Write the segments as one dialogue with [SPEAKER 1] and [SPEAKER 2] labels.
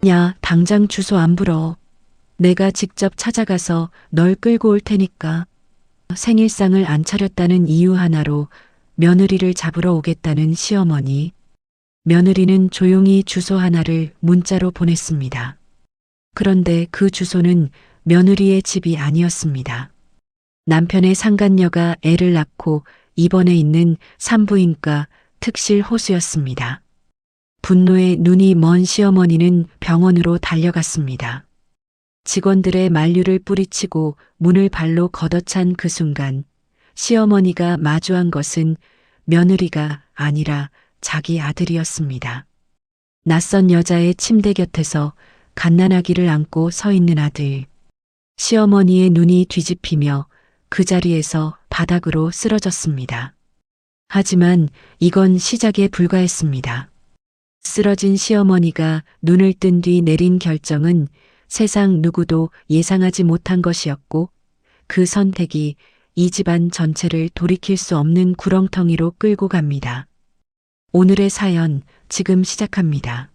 [SPEAKER 1] 야, 당장 주소 안 불어. 내가 직접 찾아가서 널 끌고 올 테니까. 생일상을 안 차렸다는 이유 하나로 며느리를 잡으러 오겠다는 시어머니. 며느리는 조용히 주소 하나를 문자로 보냈습니다. 그런데 그 주소는 며느리의 집이 아니었습니다. 남편의 상간녀가 애를 낳고 입원해 있는 산부인과 특실 호수였습니다. 분노에 눈이 먼 시어머니는 병원으로 달려갔습니다. 직원들의 만류를 뿌리치고 문을 발로 걷어찬 그 순간 시어머니가 마주한 것은 며느리가 아니라 자기 아들이었습니다. 낯선 여자의 침대 곁에서 갓난아기를 안고 서 있는 아들. 시어머니의 눈이 뒤집히며 그 자리에서 바닥으로 쓰러졌습니다. 하지만 이건 시작에 불과했습니다. 쓰러진 시어머니가 눈을 뜬 뒤 내린 결정은 세상 누구도 예상하지 못한 것이었고 그 선택이 이 집안 전체를 돌이킬 수 없는 구렁텅이로 끌고 갑니다. 오늘의 사연 지금 시작합니다.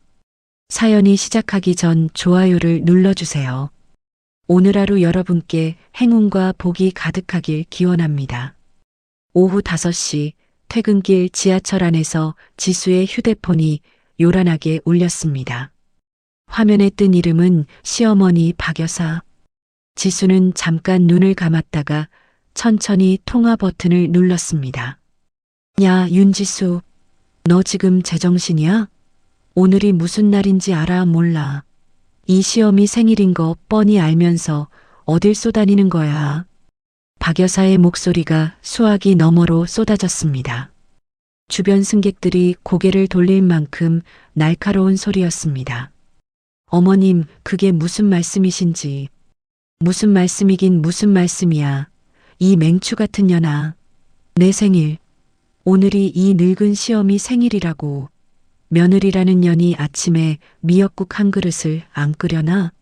[SPEAKER 1] 사연이 시작하기 전 좋아요를 눌러주세요. 오늘 하루 여러분께 행운과 복이 가득하길 기원합니다. 오후 5시 퇴근길 지하철 안에서 지수의 휴대폰이 요란하게 울렸습니다. 화면에 뜬 이름은 시어머니 박여사. 지수는 잠깐 눈을 감았다가 천천히 통화 버튼을 눌렀습니다. 야, 윤지수. 너 지금 제정신이야? 오늘이 무슨 날인지 알아 몰라. 이 시험이 생일인 거 뻔히 알면서 어딜 쏘다니는 거야. 박 여사의 목소리가 수화기 너머로 쏟아졌습니다. 주변 승객들이 고개를 돌릴 만큼 날카로운 소리였습니다. 어머님, 그게 무슨 말씀이신지. 무슨 말씀이긴 무슨 말씀이야. 이 맹추 같은 년아. 내 생일. 오늘이 이 늙은 시어미 생일이라고. 며느리라는 년이 아침에 미역국 한 그릇을 안 끓여나?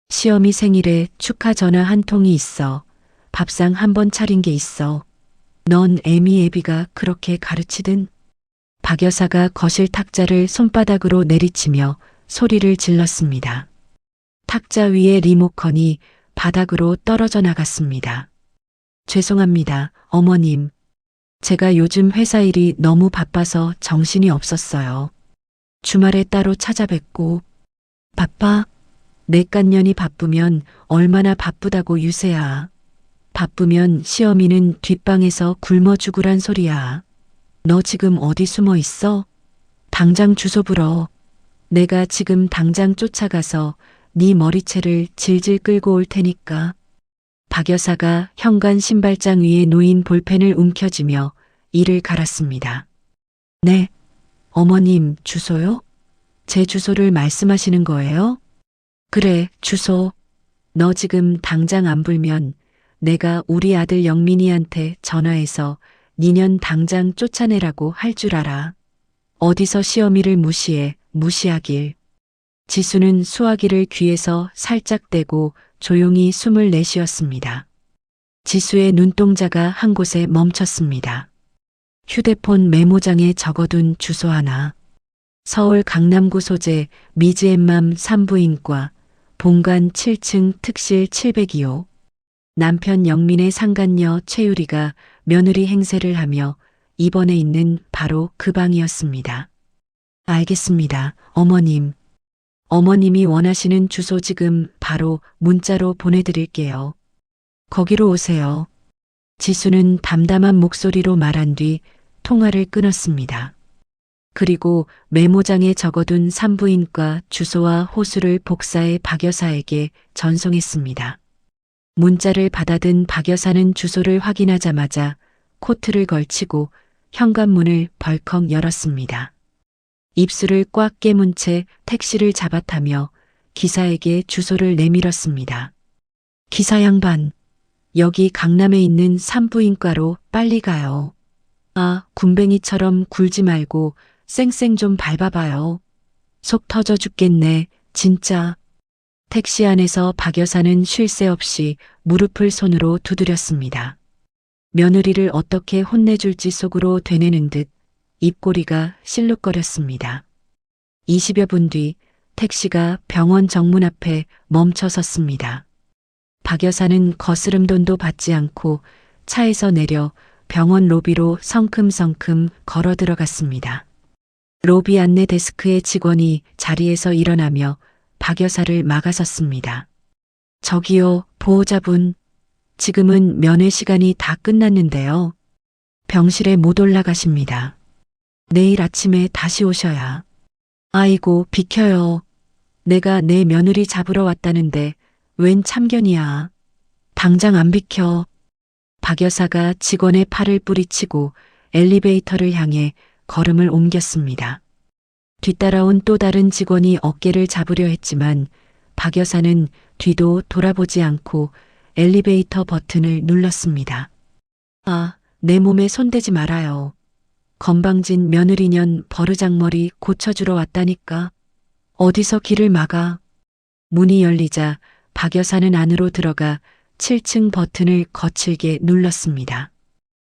[SPEAKER 1] 시어미 생일에 축하 전화 한 통이 있어. 밥상 한 번 차린 게 있어. 넌 애미애비가 그렇게 가르치든? 박 여사가 거실 탁자를 손바닥으로 내리치며 소리를 질렀습니다. 탁자 위의 리모컨이 바닥으로 떨어져 나갔습니다. 죄송합니다, 어머님. 제가 요즘 회사 일이 너무 바빠서 정신이 없었어요. 주말에 따로 찾아뵙고. 바빠? 내깐년이 바쁘면 얼마나 바쁘다고 유세야. 바쁘면 시어미는 뒷방에서 굶어 죽으란 소리야. 너 지금 어디 숨어 있어? 당장 주소 불어. 내가 지금 당장 쫓아가서 네 머리채를 질질 끌고 올 테니까. 박 여사가 현관 신발장 위에 놓인 볼펜을 움켜쥐며 이를 갈았습니다. 네. 어머님, 주소요? 제 주소를 말씀하시는 거예요? 그래, 주소. 너 지금 당장 안 불면 내가 우리 아들 영민이한테 전화해서 니년 당장 쫓아내라고 할 줄 알아. 어디서 시어미를 무시해, 무시하길. 지수는 수화기를 귀에서 살짝 떼고 조용히 숨을 내쉬었습니다. 지수의 눈동자가 한 곳에 멈췄습니다. 휴대폰 메모장에 적어둔 주소 하나. 서울 강남구 소재 미즈앤맘 산부인과 본관 7층 특실 702호. 남편 영민의 상간녀 최유리가 며느리 행세를 하며 입원해 있는 바로 그 방이었습니다. 알겠습니다, 어머님. 어머님이 원하시는 주소 지금 바로 문자로 보내드릴게요. 거기로 오세요. 지수는 담담한 목소리로 말한 뒤 통화를 끊었습니다. 그리고 메모장에 적어둔 산부인과 주소와 호수를 복사해 박 여사에게 전송했습니다. 문자를 받아든 박 여사는 주소를 확인하자마자 코트를 걸치고 현관문을 벌컥 열었습니다. 입술을 꽉 깨문 채 택시를 잡아타며 기사에게 주소를 내밀었습니다. 기사 양반, 여기 강남에 있는 산부인과로 빨리 가요. 아, 굼벵이처럼 굴지 말고 쌩쌩 좀 밟아봐요. 속 터져 죽겠네, 진짜. 택시 안에서 박 여사는 쉴 새 없이 무릎을 손으로 두드렸습니다. 며느리를 어떻게 혼내줄지 속으로 되뇌는 듯 입꼬리가 실룩거렸습니다. 20여 분 뒤 택시가 병원 정문 앞에 멈춰 섰습니다. 박 여사는 거스름돈도 받지 않고 차에서 내려 병원 로비로 성큼성큼 걸어 들어갔습니다. 로비 안내 데스크의 직원이 자리에서 일어나며 박 여사를 막아섰습니다. 저기요, 보호자분. 지금은 면회 시간이 다 끝났는데요. 병실에 못 올라가십니다. 내일 아침에 다시 오셔야. 아이고, 비켜요. 내가 내 며느리 잡으러 왔다는데 웬 참견이야. 당장 안 비켜. 박 여사가 직원의 팔을 뿌리치고 엘리베이터를 향해 걸음을 옮겼습니다. 뒤따라온 또 다른 직원이 어깨를 잡으려 했지만 박 여사는 뒤도 돌아보지 않고 엘리베이터 버튼을 눌렀습니다. 아, 내 몸에 손대지 말아요. 건방진 며느리년 버르장머리 고쳐주러 왔다니까. 어디서 길을 막아. 문이 열리자 박 여사는 안으로 들어가 7층 버튼을 거칠게 눌렀습니다.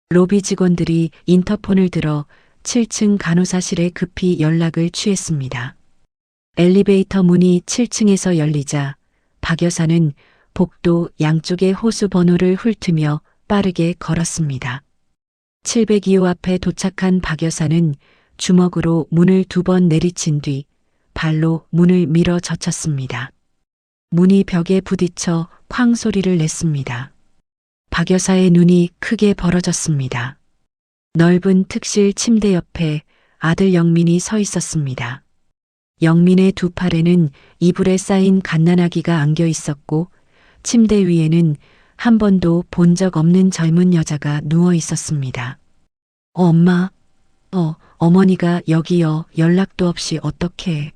[SPEAKER 1] 로비 직원들이 인터폰을 들어 7층 간호사실에 급히 연락을 취했습니다. 엘리베이터 문이 7층에서 열리자 박 여사는 복도 양쪽의 호수 번호를 훑으며 빠르게 걸었습니다. 702호 앞에 도착한 박 여사는 주먹으로 문을 2번 내리친 뒤 발로 문을 밀어 젖혔습니다. 문이 벽에 부딪혀 쾅 소리를 냈습니다. 박 여사의 눈이 크게 벌어졌습니다. 넓은 특실 침대 옆에 아들 영민이 서 있었습니다. 영민의 두 팔에는 이불에 쌓인 갓난아기가 안겨 있었고 침대 위에는 한 번도 본 적 없는 젊은 여자가 누워 있었습니다. 엄마. 어머니가 여기요. 연락도 없이 어떻게.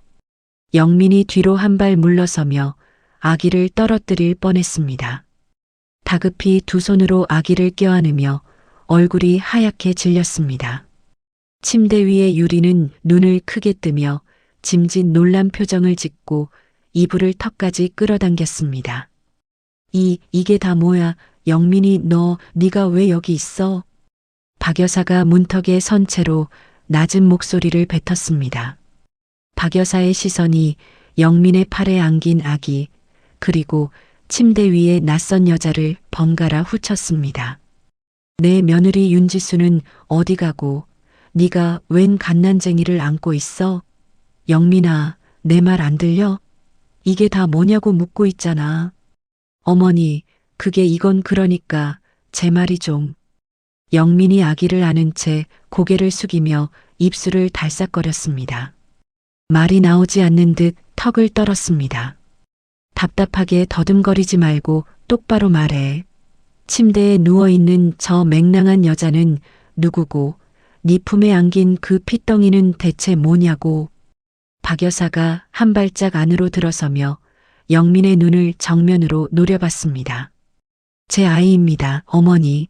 [SPEAKER 1] 영민이 뒤로 한 발 물러서며 아기를 떨어뜨릴 뻔했습니다. 다급히 두 손으로 아기를 껴안으며 얼굴이 하얗게 질렸습니다. 침대 위의 유리는 눈을 크게 뜨며 짐짓 놀란 표정을 짓고 이불을 턱까지 끌어당겼습니다. 이게 다 뭐야? 영민이 네가 왜 여기 있어? 박 여사가 문턱에 선 채로 낮은 목소리를 뱉었습니다. 박 여사의 시선이 영민의 팔에 안긴 아기 그리고 침대 위에 낯선 여자를 번갈아 훑었습니다. 내 며느리 윤지수는 어디 가고 네가 웬 갓난쟁이를 안고 있어? 영민아, 내 말 안 들려? 이게 다 뭐냐고 묻고 있잖아. 어머니, 이건 그러니까 제 말이 좀. 영민이 아기를 안은 채 고개를 숙이며 입술을 달싹거렸습니다. 말이 나오지 않는 듯 턱을 떨었습니다. 답답하게 더듬거리지 말고 똑바로 말해. 침대에 누워있는 저 맹랑한 여자는 누구고 네 품에 안긴 그 핏덩이는 대체 뭐냐고. 박 여사가 한 발짝 안으로 들어서며 영민의 눈을 정면으로 노려봤습니다. 제 아이입니다, 어머니.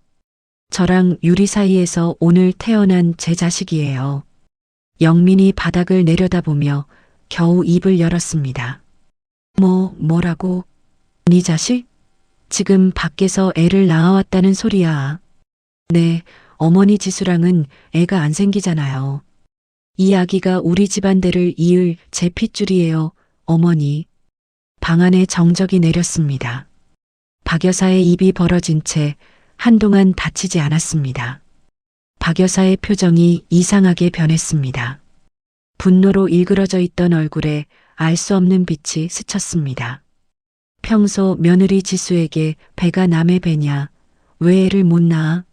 [SPEAKER 1] 저랑 유리 사이에서 오늘 태어난 제 자식이에요. 영민이 바닥을 내려다보며 겨우 입을 열었습니다. 뭐라고? 네 자식? 지금 밖에서 애를 낳아왔다는 소리야. 네, 어머니 지수랑은 애가 안 생기잖아요. 이 아기가 우리 집안대를 이을 제 핏줄이에요, 어머니. 방 안에 정적이 내렸습니다. 박 여사의 입이 벌어진 채 한동안 닫히지 않았습니다. 박 여사의 표정이 이상하게 변했습니다. 분노로 일그러져 있던 얼굴에 알 수 없는 빛이 스쳤습니다. 평소 며느리 지수에게 배가 남의 배냐, 왜 애를 못 낳아?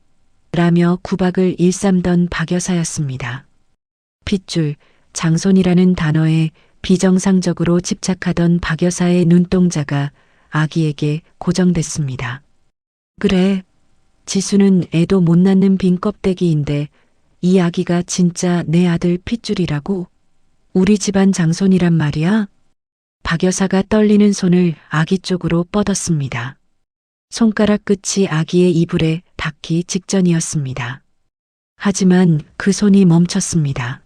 [SPEAKER 1] 라며 구박을 일삼던 박 여사였습니다. 핏줄, 장손이라는 단어에 비정상적으로 집착하던 박 여사의 눈동자가 아기에게 고정됐습니다. 그래, 지수는 애도 못 낳는 빈 껍데기인데 이 아기가 진짜 내 아들 핏줄이라고? 우리 집안 장손이란 말이야? 박 여사가 떨리는 손을 아기 쪽으로 뻗었습니다. 손가락 끝이 아기의 이불에 닿기 직전이었습니다. 하지만 그 손이 멈췄습니다.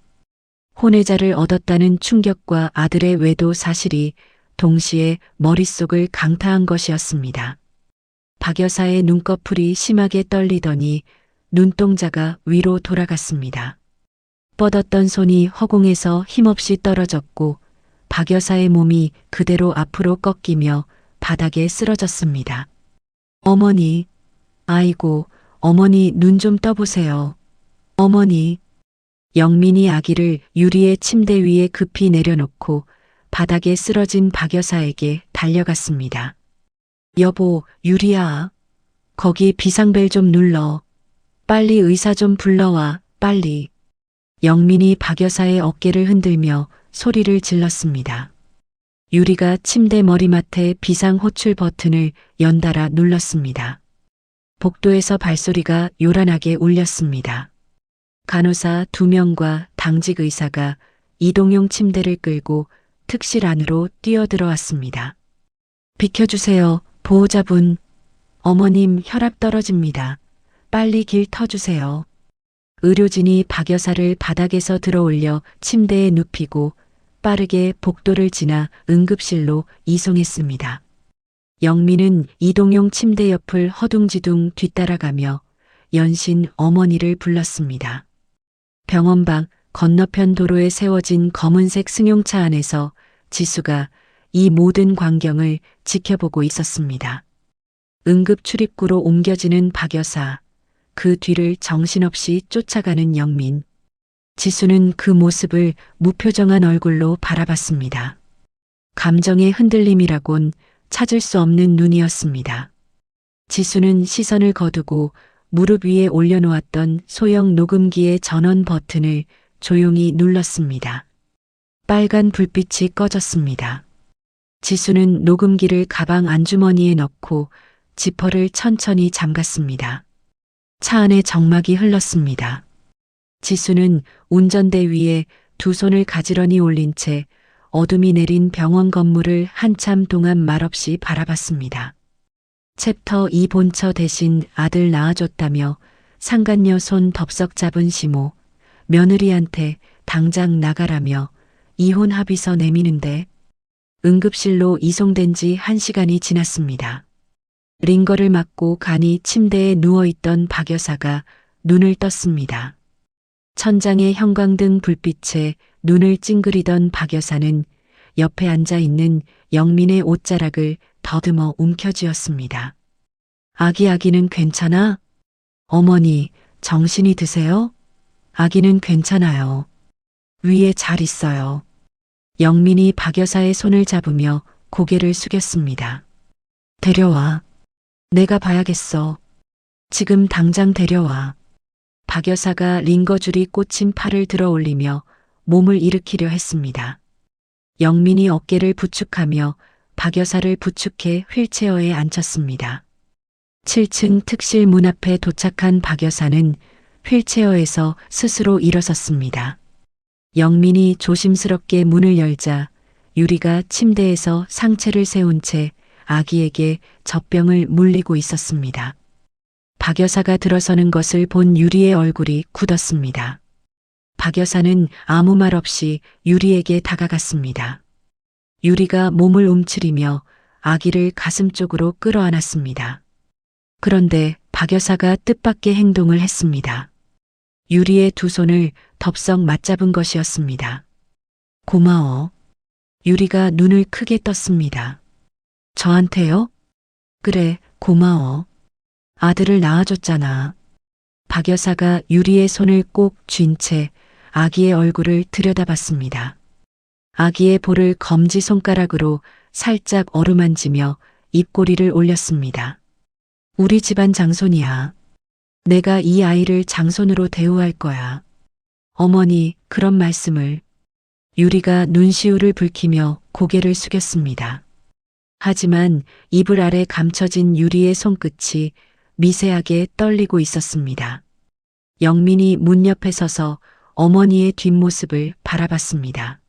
[SPEAKER 1] 혼외자를 얻었다는 충격과 아들의 외도 사실이 동시에 머릿속을 강타한 것이었습니다. 박 여사의 눈꺼풀이 심하게 떨리더니 눈동자가 위로 돌아갔습니다. 뻗었던 손이 허공에서 힘없이 떨어졌고 박 여사의 몸이 그대로 앞으로 꺾이며 바닥에 쓰러졌습니다. 어머니, 아이고, 어머니 눈 좀 떠보세요. 어머니. 영민이 아기를 유리의 침대 위에 급히 내려놓고 바닥에 쓰러진 박 여사에게 달려갔습니다. 여보, 유리야. 거기 비상벨 좀 눌러. 빨리 의사 좀 불러와, 빨리. 영민이 박 여사의 어깨를 흔들며 소리를 질렀습니다. 유리가 침대 머리맡에 비상 호출 버튼을 연달아 눌렀습니다. 복도에서 발소리가 요란하게 울렸습니다. 간호사 2명과 당직 의사가 이동용 침대를 끌고 특실 안으로 뛰어들어왔습니다. 비켜주세요, 보호자분. 어머님 혈압 떨어집니다. 빨리 길 터주세요. 의료진이 박 여사를 바닥에서 들어올려 침대에 눕히고 빠르게 복도를 지나 응급실로 이송했습니다. 영민은 이동용 침대 옆을 허둥지둥 뒤따라가며 연신 어머니를 불렀습니다. 병원 밖 건너편 도로에 세워진 검은색 승용차 안에서 지수가 이 모든 광경을 지켜보고 있었습니다. 응급 출입구로 옮겨지는 박 여사, 그 뒤를 정신없이 쫓아가는 영민. 지수는 그 모습을 무표정한 얼굴로 바라봤습니다. 감정의 흔들림이라곤 찾을 수 없는 눈이었습니다. 지수는 시선을 거두고 무릎 위에 올려놓았던 소형 녹음기의 전원 버튼을 조용히 눌렀습니다. 빨간 불빛이 꺼졌습니다. 지수는 녹음기를 가방 안주머니에 넣고 지퍼를 천천히 잠갔습니다. 차 안에 정막이 흘렀습니다. 지수는 운전대 위에 두 손을 가지런히 올린 채 어둠이 내린 병원 건물을 한참 동안 말없이 바라봤습니다. 챕터 2 본처 대신 아들 낳아줬다며 상간녀 손 덥석 잡은 시모, 며느리한테 당장 나가라며 이혼 합의서 내미는데 응급실로 이송된 지 1시간이 지났습니다. 링거를 맞고 간이 침대에 누워있던 박 여사가 눈을 떴습니다. 천장의 형광등 불빛에 눈을 찡그리던 박 여사는 옆에 앉아있는 영민의 옷자락을 더듬어 움켜쥐었습니다. 아기는 괜찮아? 어머니, 정신이 드세요? 아기는 괜찮아요. 위에 잘 있어요. 영민이 박 여사의 손을 잡으며 고개를 숙였습니다. 데려와. 내가 봐야겠어. 지금 당장 데려와. 박 여사가 링거줄이 꽂힌 팔을 들어 올리며 몸을 일으키려 했습니다. 영민이 어깨를 부축하며 박 여사를 부축해 휠체어에 앉혔습니다. 7층 특실 문 앞에 도착한 박 여사는 휠체어에서 스스로 일어섰습니다. 영민이 조심스럽게 문을 열자 유리가 침대에서 상체를 세운 채 아기에게 젖병을 물리고 있었습니다. 박 여사가 들어서는 것을 본 유리의 얼굴이 굳었습니다. 박 여사는 아무 말 없이 유리에게 다가갔습니다. 유리가 몸을 움츠리며 아기를 가슴 쪽으로 끌어안았습니다. 그런데 박 여사가 뜻밖의 행동을 했습니다. 유리의 두 손을 덥석 맞잡은 것이었습니다. 고마워. 유리가 눈을 크게 떴습니다. 저한테요? 그래, 고마워. 아들을 낳아줬잖아. 박 여사가 유리의 손을 꼭 쥔 채 아기의 얼굴을 들여다봤습니다. 아기의 볼을 검지손가락으로 살짝 어루만지며 입꼬리를 올렸습니다. 우리 집안 장손이야. 내가 이 아이를 장손으로 대우할 거야. 어머니, 그런 말씀을. 유리가 눈시울을 붉히며 고개를 숙였습니다. 하지만 이불 아래 감춰진 유리의 손끝이 미세하게 떨리고 있었습니다. 영민이 문 옆에 서서 어머니의 뒷모습을 바라봤습니다.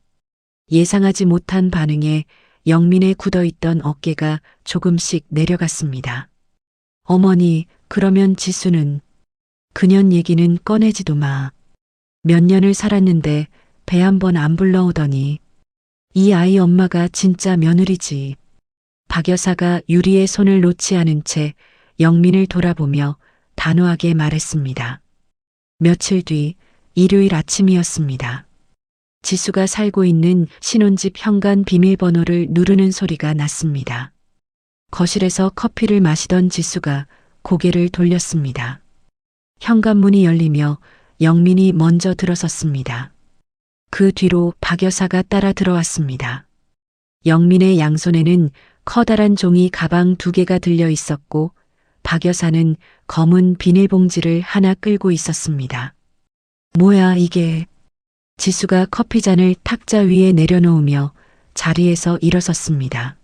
[SPEAKER 1] 예상하지 못한 반응에 영민의 굳어있던 어깨가 조금씩 내려갔습니다. 어머니, 그러면 지수는? 그년 얘기는 꺼내지도 마. 몇 년을 살았는데 배 한 번 안 불러오더니. 이 아이 엄마가 진짜 며느리지. 박 여사가 유리의 손을 놓지 않은 채 영민을 돌아보며 단호하게 말했습니다. 며칠 뒤 일요일 아침이었습니다. 지수가 살고 있는 신혼집 현관 비밀번호를 누르는 소리가 났습니다. 거실에서 커피를 마시던 지수가 고개를 돌렸습니다. 현관문이 열리며 영민이 먼저 들어섰습니다. 그 뒤로 박 여사가 따라 들어왔습니다. 영민의 양손에는 커다란 종이 가방 2개가 들려 있었고 박 여사는 검은 비닐봉지를 하나 끌고 있었습니다. 뭐야 이게? 지수가 커피잔을 탁자 위에 내려놓으며 자리에서 일어섰습니다.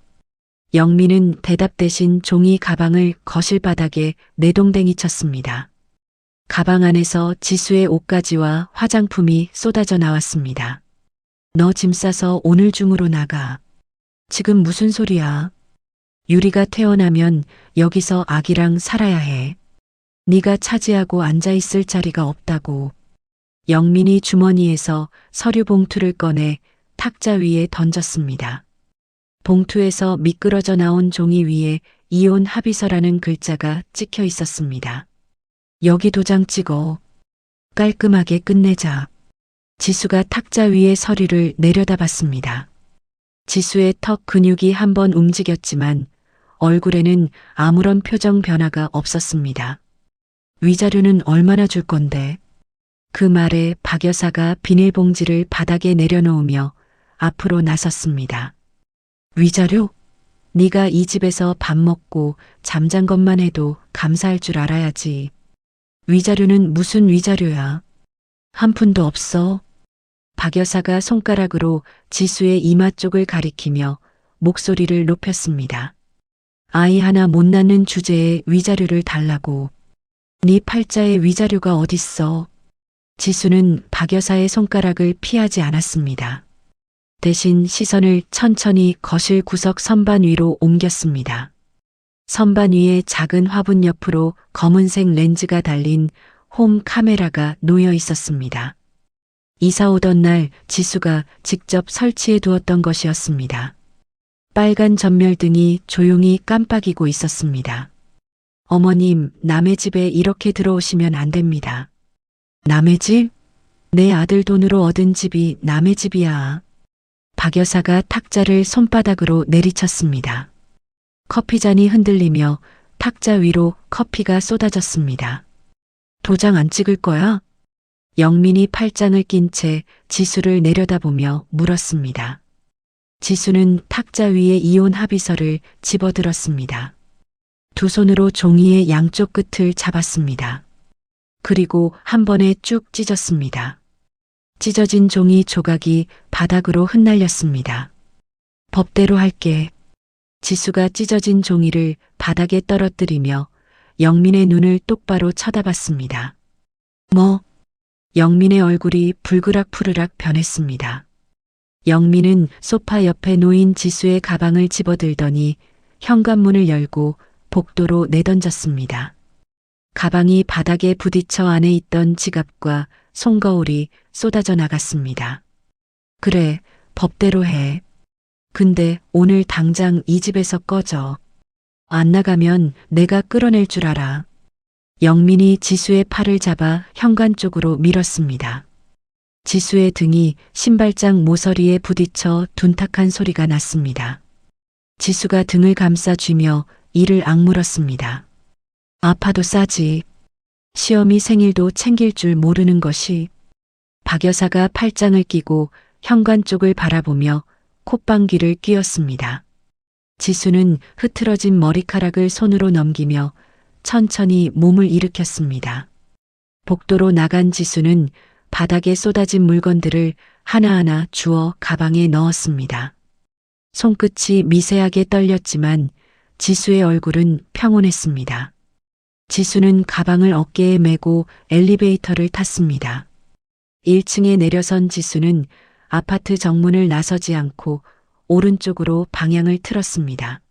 [SPEAKER 1] 영민은 대답 대신 종이 가방을 거실 바닥에 내동댕이 쳤습니다. 가방 안에서 지수의 옷가지와 화장품이 쏟아져 나왔습니다. 너 짐 싸서 오늘 중으로 나가. 지금 무슨 소리야? 유리가 태어나면 여기서 아기랑 살아야 해. 네가 차지하고 앉아있을 자리가 없다고. 영민이 주머니에서 서류 봉투를 꺼내 탁자 위에 던졌습니다. 봉투에서 미끄러져 나온 종이 위에 이혼 합의서라는 글자가 찍혀 있었습니다. 여기 도장 찍어. 깔끔하게 끝내자. 지수가 탁자 위에 서류를 내려다봤습니다. 지수의 턱 근육이 한번 움직였지만 얼굴에는 아무런 표정 변화가 없었습니다. 위자료는 얼마나 줄 건데? 그 말에 박 여사가 비닐봉지를 바닥에 내려놓으며 앞으로 나섰습니다. 위자료? 네가 이 집에서 밥 먹고 잠잔 것만 해도 감사할 줄 알아야지. 위자료는 무슨 위자료야? 한 푼도 없어. 박 여사가 손가락으로 지수의 이마 쪽을 가리키며 목소리를 높였습니다. 아이 하나 못 낳는 주제에 위자료를 달라고. 네 팔자에 위자료가 어딨어? 지수는 박 여사의 손가락을 피하지 않았습니다. 대신 시선을 천천히 거실 구석 선반 위로 옮겼습니다. 선반 위에 작은 화분 옆으로 검은색 렌즈가 달린 홈 카메라가 놓여 있었습니다. 이사 오던 날 지수가 직접 설치해 두었던 것이었습니다. 빨간 전멸등이 조용히 깜빡이고 있었습니다. 어머님, 남의 집에 이렇게 들어오시면 안 됩니다. 남의 집? 내 아들 돈으로 얻은 집이 남의 집이야. 박 여사가 탁자를 손바닥으로 내리쳤습니다. 커피잔이 흔들리며 탁자 위로 커피가 쏟아졌습니다. 도장 안 찍을 거야? 영민이 팔짱을 낀 채 지수를 내려다보며 물었습니다. 지수는 탁자 위에 이혼 합의서를 집어들었습니다. 두 손으로 종이의 양쪽 끝을 잡았습니다. 그리고 한 번에 쭉 찢었습니다. 찢어진 종이 조각이 바닥으로 흩날렸습니다. 법대로 할게. 지수가 찢어진 종이를 바닥에 떨어뜨리며 영민의 눈을 똑바로 쳐다봤습니다. 뭐? 영민의 얼굴이 불그락푸르락 변했습니다. 영민은 소파 옆에 놓인 지수의 가방을 집어들더니 현관문을 열고 복도로 내던졌습니다. 가방이 바닥에 부딪혀 안에 있던 지갑과 손거울이 쏟아져 나갔습니다. 그래, 법대로 해. 근데 오늘 당장 이 집에서 꺼져. 안 나가면 내가 끌어낼 줄 알아. 영민이 지수의 팔을 잡아 현관 쪽으로 밀었습니다. 지수의 등이 신발장 모서리에 부딪혀 둔탁한 소리가 났습니다. 지수가 등을 감싸 쥐며 이를 악물었습니다. 아파도 싸지. 시어미 생일도 챙길 줄 모르는 것이. 박 여사가 팔짱을 끼고 현관 쪽을 바라보며 콧방귀를 뀌었습니다. 지수는 흐트러진 머리카락을 손으로 넘기며 천천히 몸을 일으켰습니다. 복도로 나간 지수는 바닥에 쏟아진 물건들을 하나하나 주워 가방에 넣었습니다. 손끝이 미세하게 떨렸지만 지수의 얼굴은 평온했습니다. 지수는 가방을 어깨에 메고 엘리베이터를 탔습니다. 1층에 내려선 지수는 아파트 정문을 나서지 않고 오른쪽으로 방향을 틀었습니다.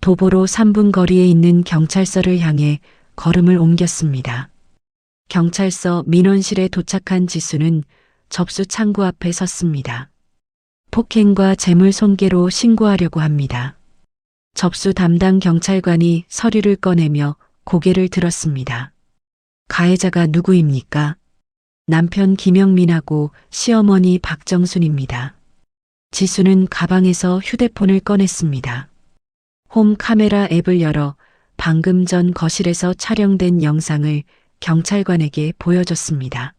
[SPEAKER 1] 도보로 3분 거리에 있는 경찰서를 향해 걸음을 옮겼습니다. 경찰서 민원실에 도착한 지수는 접수 창구 앞에 섰습니다. 폭행과 재물 손괴로 신고하려고 합니다. 접수 담당 경찰관이 서류를 꺼내며 고개를 들었습니다. 가해자가 누구입니까? 남편 김영민하고 시어머니 박정순입니다. 지수는 가방에서 휴대폰을 꺼냈습니다. 홈 카메라 앱을 열어 방금 전 거실에서 촬영된 영상을 경찰관에게 보여줬습니다.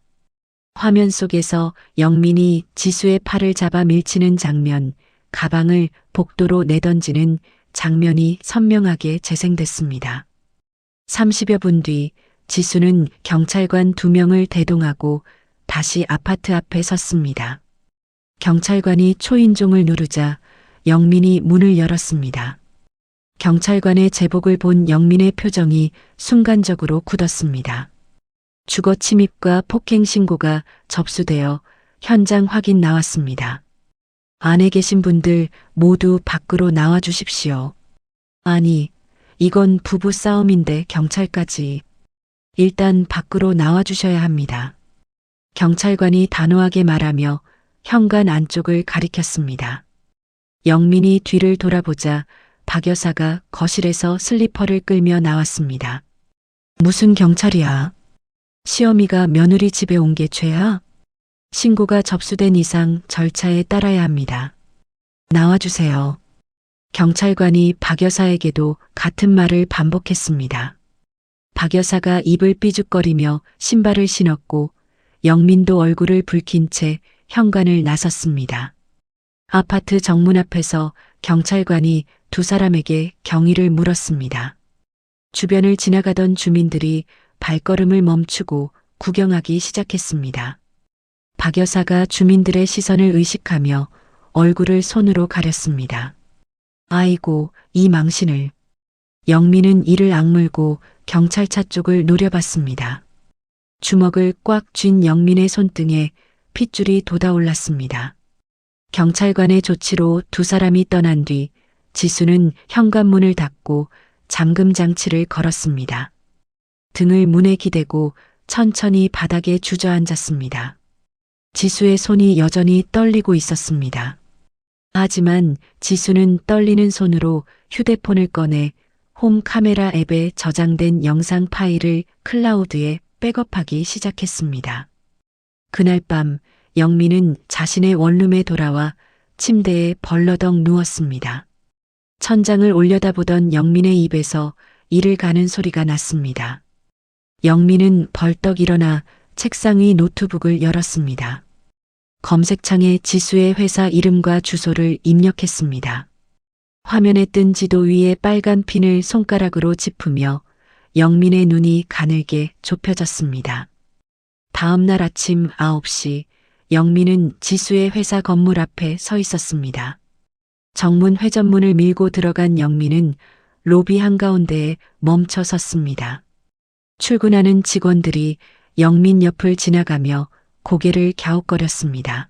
[SPEAKER 1] 화면 속에서 영민이 지수의 팔을 잡아 밀치는 장면, 가방을 복도로 내던지는 장면이 선명하게 재생됐습니다. 30여 분 뒤 지수는 경찰관 2명을 대동하고 다시 아파트 앞에 섰습니다. 경찰관이 초인종을 누르자 영민이 문을 열었습니다. 경찰관의 제복을 본 영민의 표정이 순간적으로 굳었습니다. 주거 침입과 폭행 신고가 접수되어 현장 확인 나왔습니다. 안에 계신 분들 모두 밖으로 나와 주십시오. 아니, 이건 부부 싸움인데 경찰까지. 일단 밖으로 나와 주셔야 합니다. 경찰관이 단호하게 말하며 현관 안쪽을 가리켰습니다. 영민이 뒤를 돌아보자 박 여사가 거실에서 슬리퍼를 끌며 나왔습니다. 무슨 경찰이야? 시어미가 며느리 집에 온 게 죄야? 신고가 접수된 이상 절차에 따라야 합니다. 나와주세요. 경찰관이 박 여사에게도 같은 말을 반복했습니다. 박 여사가 입을 삐죽거리며 신발을 신었고 영민도 얼굴을 붉힌 채 현관을 나섰습니다. 아파트 정문 앞에서 경찰관이 두 사람에게 경위를 물었습니다. 주변을 지나가던 주민들이 발걸음을 멈추고 구경하기 시작했습니다. 박 여사가 주민들의 시선을 의식하며 얼굴을 손으로 가렸습니다. 아이고, 이 망신을. 영민은 이를 악물고 경찰차 쪽을 노려봤습니다. 주먹을 꽉 쥔 영민의 손등에 핏줄이 돋아올랐습니다. 경찰관의 조치로 두 사람이 떠난 뒤 지수는 현관문을 닫고 잠금 장치를 걸었습니다. 등을 문에 기대고 천천히 바닥에 주저앉았습니다. 지수의 손이 여전히 떨리고 있었습니다. 하지만 지수는 떨리는 손으로 휴대폰을 꺼내 홈 카메라 앱에 저장된 영상 파일을 클라우드에 백업하기 시작했습니다. 그날 밤 영민은 자신의 원룸에 돌아와 침대에 벌러덩 누웠습니다. 천장을 올려다보던 영민의 입에서 이를 가는 소리가 났습니다. 영민은 벌떡 일어나 책상 위 노트북을 열었습니다. 검색창에 지수의 회사 이름과 주소를 입력했습니다. 화면에 뜬 지도 위에 빨간 핀을 손가락으로 짚으며 영민의 눈이 가늘게 좁혀졌습니다. 다음 날 아침 9시 영민은 지수의 회사 건물 앞에 서 있었습니다. 정문 회전문을 밀고 들어간 영민은 로비 한가운데에 멈춰 섰습니다. 출근하는 직원들이 영민 옆을 지나가며 고개를 갸웃거렸습니다.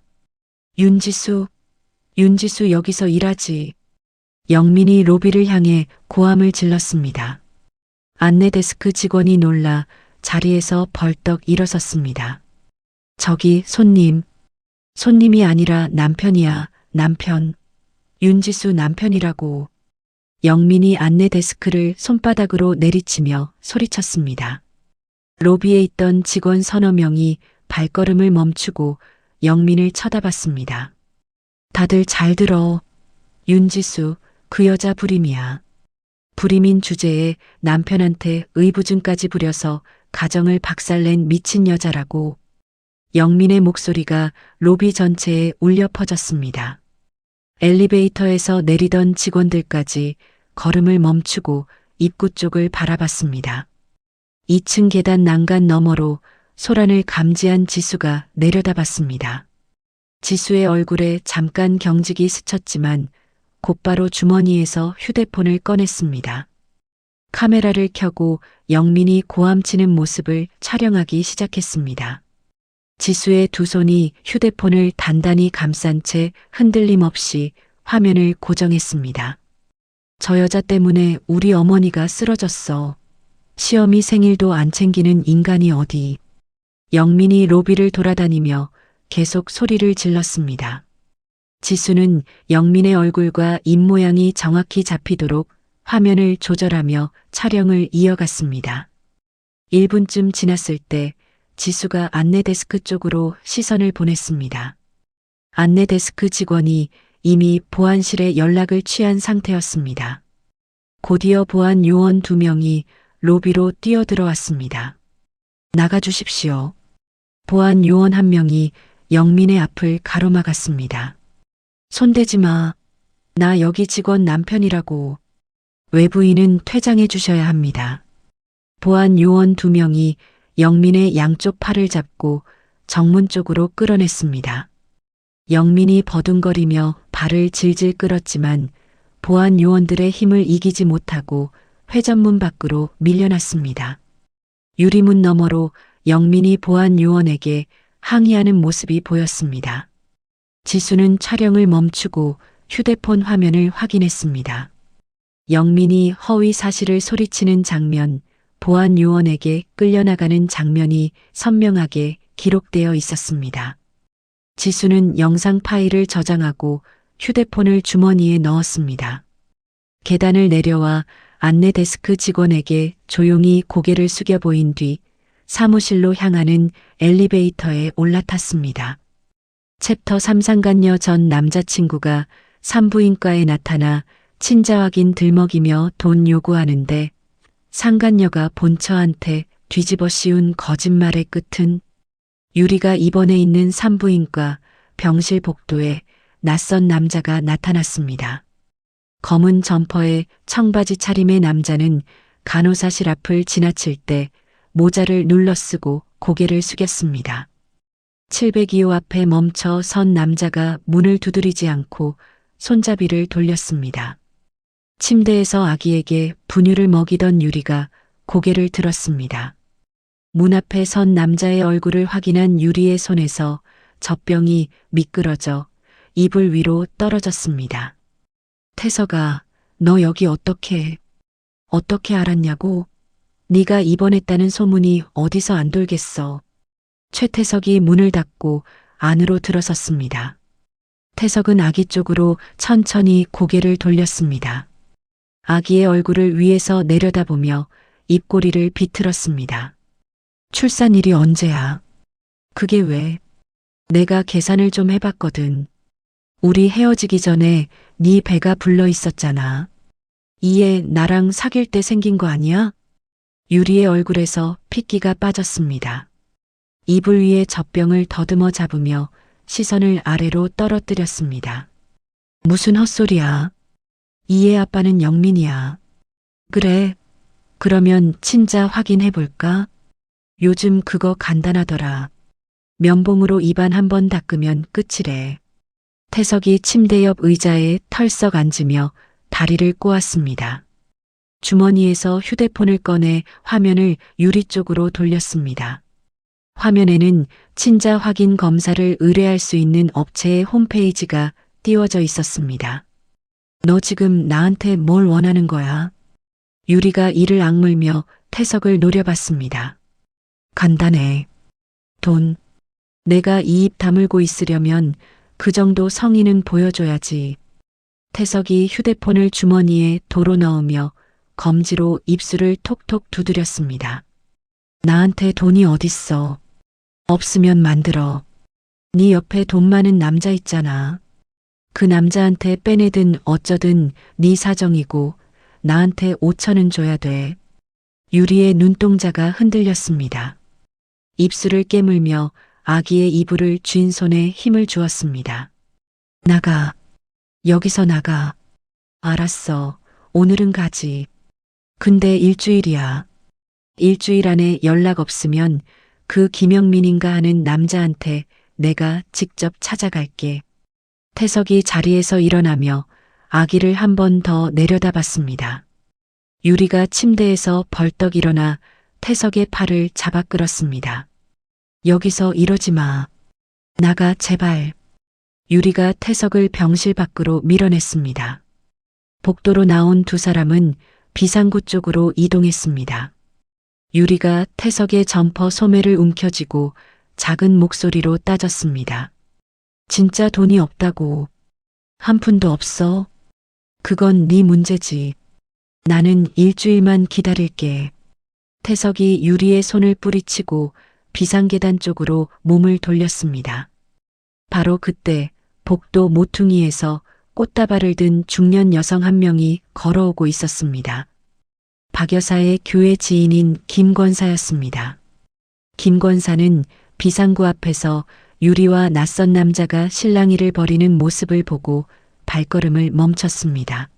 [SPEAKER 1] 윤지수 여기서 일하지. 영민이 로비를 향해 고함을 질렀습니다. 안내 데스크 직원이 놀라 자리에서 벌떡 일어섰습니다. 저기 손님이 아니라 남편이야, 남편. 윤지수 남편이라고. 영민이 안내 데스크를 손바닥으로 내리치며 소리쳤습니다. 로비에 있던 직원 서너 명이 발걸음을 멈추고 영민을 쳐다봤습니다. 다들 잘 들어. 윤지수, 그 여자 불임이야. 불임인 주제에 남편한테 의부증까지 부려서 가정을 박살낸 미친 여자라고. 영민의 목소리가 로비 전체에 울려 퍼졌습니다. 엘리베이터에서 내리던 직원들까지 걸음을 멈추고 입구 쪽을 바라봤습니다. 2층 계단 난간 너머로 소란을 감지한 지수가 내려다봤습니다. 지수의 얼굴에 잠깐 경직이 스쳤지만 곧바로 주머니에서 휴대폰을 꺼냈습니다. 카메라를 켜고 영민이 고함치는 모습을 촬영하기 시작했습니다. 지수의 두 손이 휴대폰을 단단히 감싼 채 흔들림 없이 화면을 고정했습니다. 저 여자 때문에 우리 어머니가 쓰러졌어. 시어미 생일도 안 챙기는 인간이 어디. 영민이 로비를 돌아다니며 계속 소리를 질렀습니다. 지수는 영민의 얼굴과 입모양이 정확히 잡히도록 화면을 조절하며 촬영을 이어갔습니다. 1분쯤 지났을 때 지수가 안내 데스크 쪽으로 시선을 보냈습니다. 안내 데스크 직원이 이미 보안실에 연락을 취한 상태였습니다. 곧이어 보안 요원 2명이 로비로 뛰어들어왔습니다. 나가주십시오. 보안 요원 1명이 영민의 앞을 가로막았습니다. 손대지 마. 나 여기 직원 남편이라고. 외부인은 퇴장해 주셔야 합니다. 보안 요원 2명이 영민의 양쪽 팔을 잡고 정문 쪽으로 끌어냈습니다. 영민이 버둥거리며 발을 질질 끌었지만 보안 요원들의 힘을 이기지 못하고 회전문 밖으로 밀려났습니다. 유리문 너머로 영민이 보안 요원에게 항의하는 모습이 보였습니다. 지수는 촬영을 멈추고 휴대폰 화면을 확인했습니다. 영민이 허위 사실을 소리치는 장면, 보안 요원에게 끌려나가는 장면이 선명하게 기록되어 있었습니다. 지수는 영상 파일을 저장하고 휴대폰을 주머니에 넣었습니다. 계단을 내려와 안내 데스크 직원에게 조용히 고개를 숙여 보인 뒤 사무실로 향하는 엘리베이터에 올라탔습니다. 챕터 3 상간녀 전 남자친구가 산부인과에 나타나 친자 확인 들먹이며 돈 요구하는데 상간녀가 본처한테 뒤집어 씌운 거짓말의 끝은 유리가 입원해 있는 산부인과 병실 복도에 낯선 남자가 나타났습니다. 검은 점퍼에 청바지 차림의 남자는 간호사실 앞을 지나칠 때 모자를 눌러쓰고 고개를 숙였습니다. 702호 앞에 멈춰 선 남자가 문을 두드리지 않고 손잡이를 돌렸습니다. 침대에서 아기에게 분유를 먹이던 유리가 고개를 들었습니다. 문 앞에 선 남자의 얼굴을 확인한 유리의 손에서 젖병이 미끄러져 이불 위로 떨어졌습니다. 태서가 너 여기 어떻게 알았냐고? 네가 입원했다는 소문이 어디서 안 돌겠어. 최태석이 문을 닫고 안으로 들어섰습니다. 태석은 아기 쪽으로 천천히 고개를 돌렸습니다. 아기의 얼굴을 위에서 내려다보며 입꼬리를 비틀었습니다. 출산일이 언제야? 그게 왜? 내가 계산을 좀 해봤거든. 우리 헤어지기 전에 네 배가 불러 있었잖아. 이에 나랑 사귈 때 생긴 거 아니야? 유리의 얼굴에서 핏기가 빠졌습니다. 이불 위에 젖병을 더듬어 잡으며 시선을 아래로 떨어뜨렸습니다. 무슨 헛소리야. 이의 아빠는 영민이야. 그래. 그러면 친자 확인해볼까? 요즘 그거 간단하더라. 면봉으로 입안 한번 닦으면 끝이래. 태석이 침대 옆 의자에 털썩 앉으며 다리를 꼬았습니다. 주머니에서 휴대폰을 꺼내 화면을 유리 쪽으로 돌렸습니다. 화면에는 친자 확인 검사를 의뢰할 수 있는 업체의 홈페이지가 띄워져 있었습니다. 너 지금 나한테 뭘 원하는 거야? 유리가 이를 악물며 태석을 노려봤습니다. 간단해. 돈. 내가 이 입 다물고 있으려면 그 정도 성의는 보여줘야지. 태석이 휴대폰을 주머니에 도로 넣으며 검지로 입술을 톡톡 두드렸습니다. 나한테 돈이 어딨어. 없으면 만들어. 네 옆에 돈 많은 남자 있잖아. 그 남자한테 빼내든 어쩌든 네 사정이고 나한테 5천은 줘야 돼. 유리의 눈동자가 흔들렸습니다. 입술을 깨물며 아기의 이불을 쥔 손에 힘을 주었습니다. 나가. 여기서 나가. 알았어. 오늘은 가지. 근데 일주일이야. 일주일 안에 연락 없으면 그 김영민인가 하는 남자한테 내가 직접 찾아갈게. 태석이 자리에서 일어나며 아기를 한 번 더 내려다봤습니다. 유리가 침대에서 벌떡 일어나 태석의 팔을 잡아 끌었습니다. 여기서 이러지 마. 나가 제발. 유리가 태석을 병실 밖으로 밀어냈습니다. 복도로 나온 두 사람은 비상구 쪽으로 이동했습니다. 유리가 태석의 점퍼 소매를 움켜쥐고 작은 목소리로 따졌습니다. 진짜 돈이 없다고. 한 푼도 없어? 그건 네 문제지. 나는 일주일만 기다릴게. 태석이 유리의 손을 뿌리치고 비상계단 쪽으로 몸을 돌렸습니다. 바로 그때 복도 모퉁이에서 꽃다발을 든 중년 여성 한 명이 걸어오고 있었습니다. 박 여사의 교회 지인인 김 권사였습니다. 김 권사는 비상구 앞에서 유리와 낯선 남자가 실랑이를 벌이는 모습을 보고 발걸음을 멈췄습니다.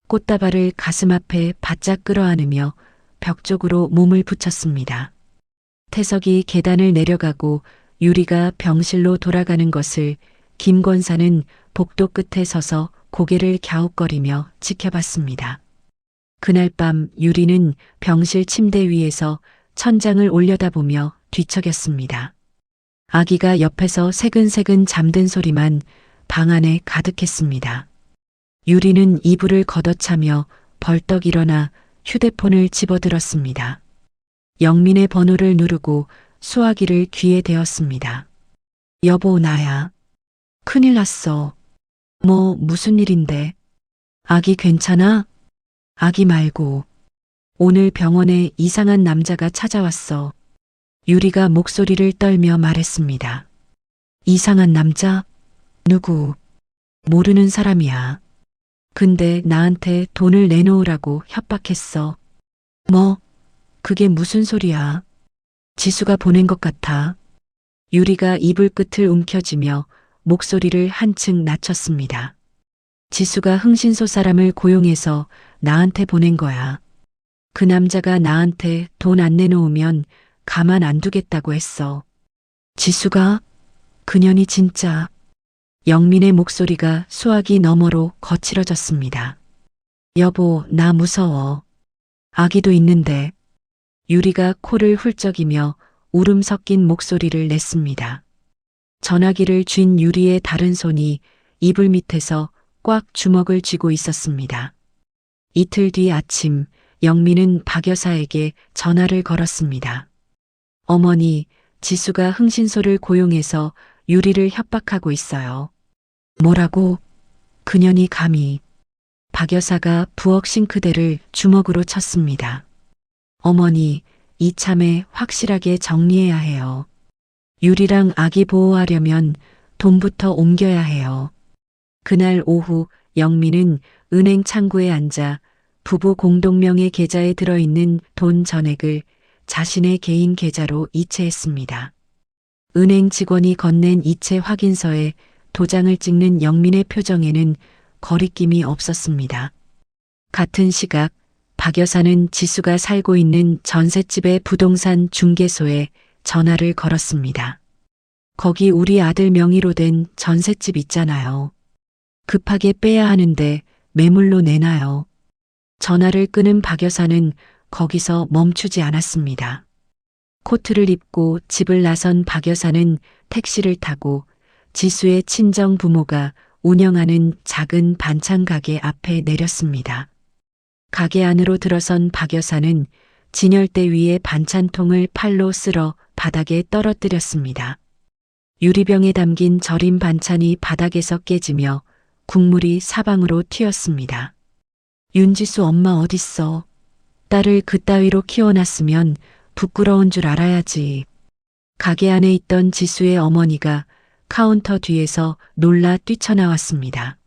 [SPEAKER 1] 꽃다발을 가슴 앞에 바짝 끌어안으며 벽 쪽으로 몸을 붙였습니다. 태석이 계단을 내려가고 유리가 병실로 돌아가는 것을 김 권사는 복도 끝에 서서 고개를 갸웃거리며 지켜봤습니다. 그날 밤 유리는 병실 침대 위에서 천장을 올려다보며 뒤척였습니다. 아기가 옆에서 새근새근 잠든 소리만 방 안에 가득했습니다. 유리는 이불을 걷어차며 벌떡 일어나 휴대폰을 집어들었습니다. 영민의 번호를 누르고 수화기를 귀에 대었습니다. 여보, 나야. 큰일 났어. 무슨 일인데? 아기 괜찮아? 아기 말고. 오늘 병원에 이상한 남자가 찾아왔어. 유리가 목소리를 떨며 말했습니다. 이상한 남자? 누구? 모르는 사람이야. 근데 나한테 돈을 내놓으라고 협박했어. 그게 무슨 소리야? 지수가 보낸 것 같아. 유리가 이불 끝을 움켜쥐며 목소리를 한층 낮췄습니다. 지수가 흥신소 사람을 고용해서 나한테 보낸 거야. 그 남자가 나한테 돈 안 내놓으면 가만 안 두겠다고 했어. 지수가? 그년이 진짜. 영민의 목소리가 수화기 너머로 거칠어졌습니다. 여보, 나 무서워. 아기도 있는데. 유리가 코를 훌쩍이며 울음 섞인 목소리를 냈습니다. 전화기를 쥔 유리의 다른 손이 이불 밑에서 꽉 주먹을 쥐고 있었습니다. 이틀 뒤 아침 영민은 박 여사에게 전화를 걸었습니다. 어머니, 지수가 흥신소를 고용해서 유리를 협박하고 있어요. 뭐라고? 그년이 감히. 박 여사가 부엌 싱크대를 주먹으로 쳤습니다. 어머니, 이참에 확실하게 정리해야 해요. 유리랑 아기 보호하려면 돈부터 옮겨야 해요. 그날 오후 영민은 은행 창구에 앉아 부부 공동명의 계좌에 들어있는 돈 전액을 자신의 개인 계좌로 이체했습니다. 은행 직원이 건넨 이체 확인서에 도장을 찍는 영민의 표정에는 거리낌이 없었습니다. 같은 시각 박 여사는 지수가 살고 있는 전셋집의 부동산 중개소에 전화를 걸었습니다. 거기 우리 아들 명의로 된 전셋집 있잖아요. 급하게 빼야 하는데 매물로 내놔요. 전화를 끊은 박 여사는 거기서 멈추지 않았습니다. 코트를 입고 집을 나선 박 여사는 택시를 타고 지수의 친정 부모가 운영하는 작은 반찬 가게 앞에 내렸습니다. 가게 안으로 들어선 박 여사는 진열대 위에 반찬통을 팔로 쓸어 바닥에 떨어뜨렸습니다. 유리병에 담긴 절임 반찬이 바닥에서 깨지며 국물이 사방으로 튀었습니다. 윤지수 엄마 어딨어? 딸을 그따위로 키워놨으면 부끄러운 줄 알아야지. 가게 안에 있던 지수의 어머니가 카운터 뒤에서 놀라 뛰쳐나왔습니다.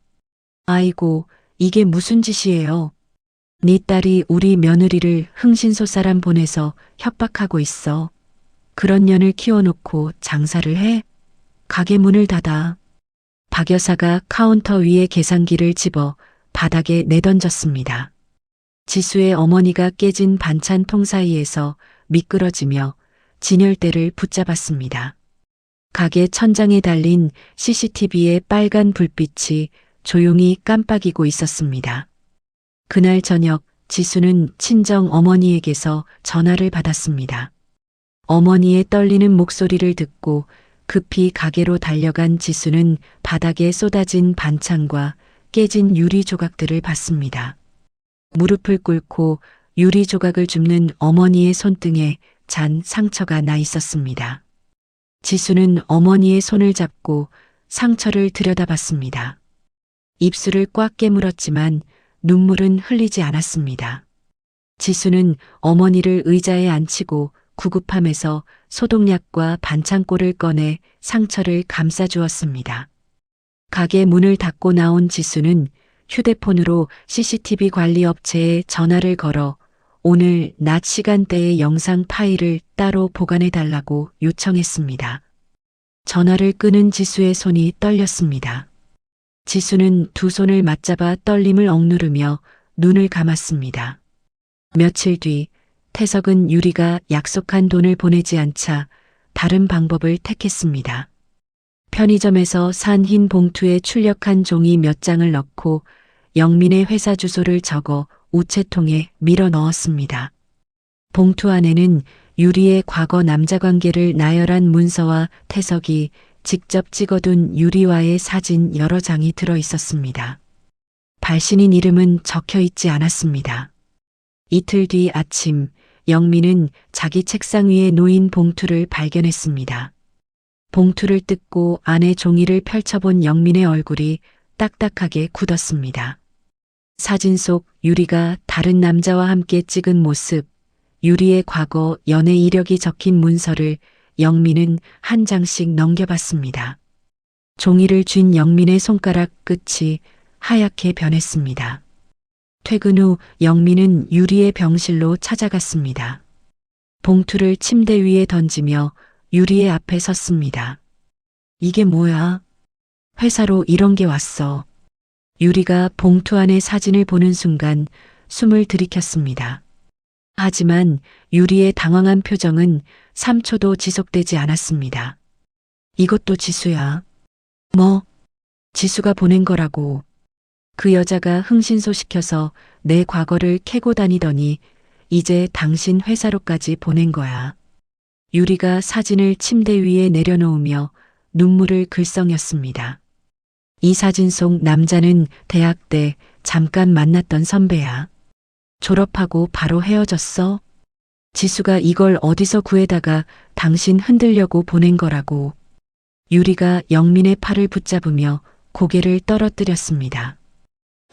[SPEAKER 1] 아이고, 이게 무슨 짓이에요? 네 딸이 우리 며느리를 흥신소 사람 보내서 협박하고 있어. 그런 년을 키워놓고 장사를 해? 가게 문을 닫아. 박 여사가 카운터 위에 계산기를 집어 바닥에 내던졌습니다. 지수의 어머니가 깨진 반찬통 사이에서 미끄러지며 진열대를 붙잡았습니다. 가게 천장에 달린 CCTV의 빨간 불빛이 조용히 깜빡이고 있었습니다. 그날 저녁 지수는 친정 어머니에게서 전화를 받았습니다. 어머니의 떨리는 목소리를 듣고 급히 가게로 달려간 지수는 바닥에 쏟아진 반찬과 깨진 유리 조각들을 봤습니다. 무릎을 꿇고 유리 조각을 줍는 어머니의 손등에 잔 상처가 나 있었습니다. 지수는 어머니의 손을 잡고 상처를 들여다봤습니다. 입술을 꽉 깨물었지만 눈물은 흘리지 않았습니다. 지수는 어머니를 의자에 앉히고 구급함에서 소독약과 반창고를 꺼내 상처를 감싸주었습니다. 가게 문을 닫고 나온 지수는 휴대폰으로 CCTV 관리 업체에 전화를 걸어 오늘 낮 시간대의 영상 파일을 따로 보관해 달라고 요청했습니다. 전화를 끄는 지수의 손이 떨렸습니다. 지수는 두 손을 맞잡아 떨림을 억누르며 눈을 감았습니다. 며칠 뒤 태석은 유리가 약속한 돈을 보내지 않자 다른 방법을 택했습니다. 편의점에서 산 흰 봉투에 출력한 종이 몇 장을 넣고 영민의 회사 주소를 적어 우체통에 밀어 넣었습니다. 봉투 안에는 유리의 과거 남자관계를 나열한 문서와 태석이 직접 찍어둔 유리와의 사진 여러 장이 들어 있었습니다. 발신인 이름은 적혀 있지 않았습니다. 이틀 뒤 아침, 영민은 자기 책상 위에 놓인 봉투를 발견했습니다. 봉투를 뜯고 안에 종이를 펼쳐본 영민의 얼굴이 딱딱하게 굳었습니다. 사진 속 유리가 다른 남자와 함께 찍은 모습, 유리의 과거 연애 이력이 적힌 문서를 영민은 한 장씩 넘겨봤습니다. 종이를 쥔 영민의 손가락 끝이 하얗게 변했습니다. 퇴근 후 영민은 유리의 병실로 찾아갔습니다. 봉투를 침대 위에 던지며 유리의 앞에 섰습니다. 이게 뭐야? 회사로 이런 게 왔어. 유리가 봉투 안의 사진을 보는 순간 숨을 들이켰습니다. 하지만 유리의 당황한 표정은 3초도 지속되지 않았습니다. 이것도 지수야. 뭐? 지수가 보낸 거라고. 그 여자가 흥신소시켜서 내 과거를 캐고 다니더니 이제 당신 회사로까지 보낸 거야. 유리가 사진을 침대 위에 내려놓으며 눈물을 글썽였습니다. 이 사진 속 남자는 대학 때 잠깐 만났던 선배야. 졸업하고 바로 헤어졌어? 지수가 이걸 어디서 구해다가 당신 흔들려고 보낸 거라고. 유리가 영민의 팔을 붙잡으며 고개를 떨어뜨렸습니다.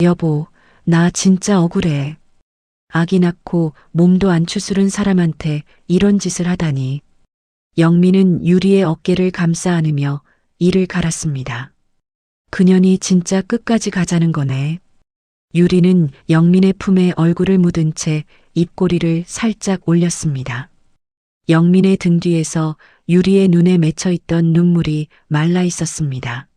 [SPEAKER 1] 여보, 나 진짜 억울해. 아기 낳고 몸도 안 추스른 사람한테 이런 짓을 하다니. 영민은 유리의 어깨를 감싸 안으며 이를 갈았습니다. 그년이 진짜 끝까지 가자는 거네. 유리는 영민의 품에 얼굴을 묻은 채 입꼬리를 살짝 올렸습니다. 영민의 등 뒤에서 유리의 눈에 맺혀 있던 눈물이 말라 있었습니다.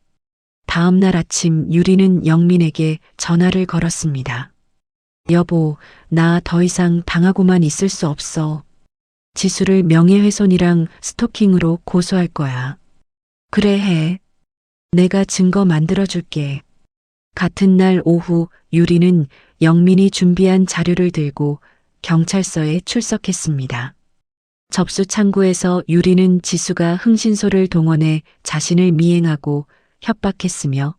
[SPEAKER 1] 다음 날 아침 유리는 영민에게 전화를 걸었습니다. 여보, 나 더 이상 당하고만 있을 수 없어. 지수를 명예훼손이랑 스토킹으로 고소할 거야. 그래 해. 내가 증거 만들어줄게. 같은 날 오후 유리는 영민이 준비한 자료를 들고 경찰서에 출석했습니다. 접수 창구에서 유리는 지수가 흥신소를 동원해 자신을 미행하고 협박했으며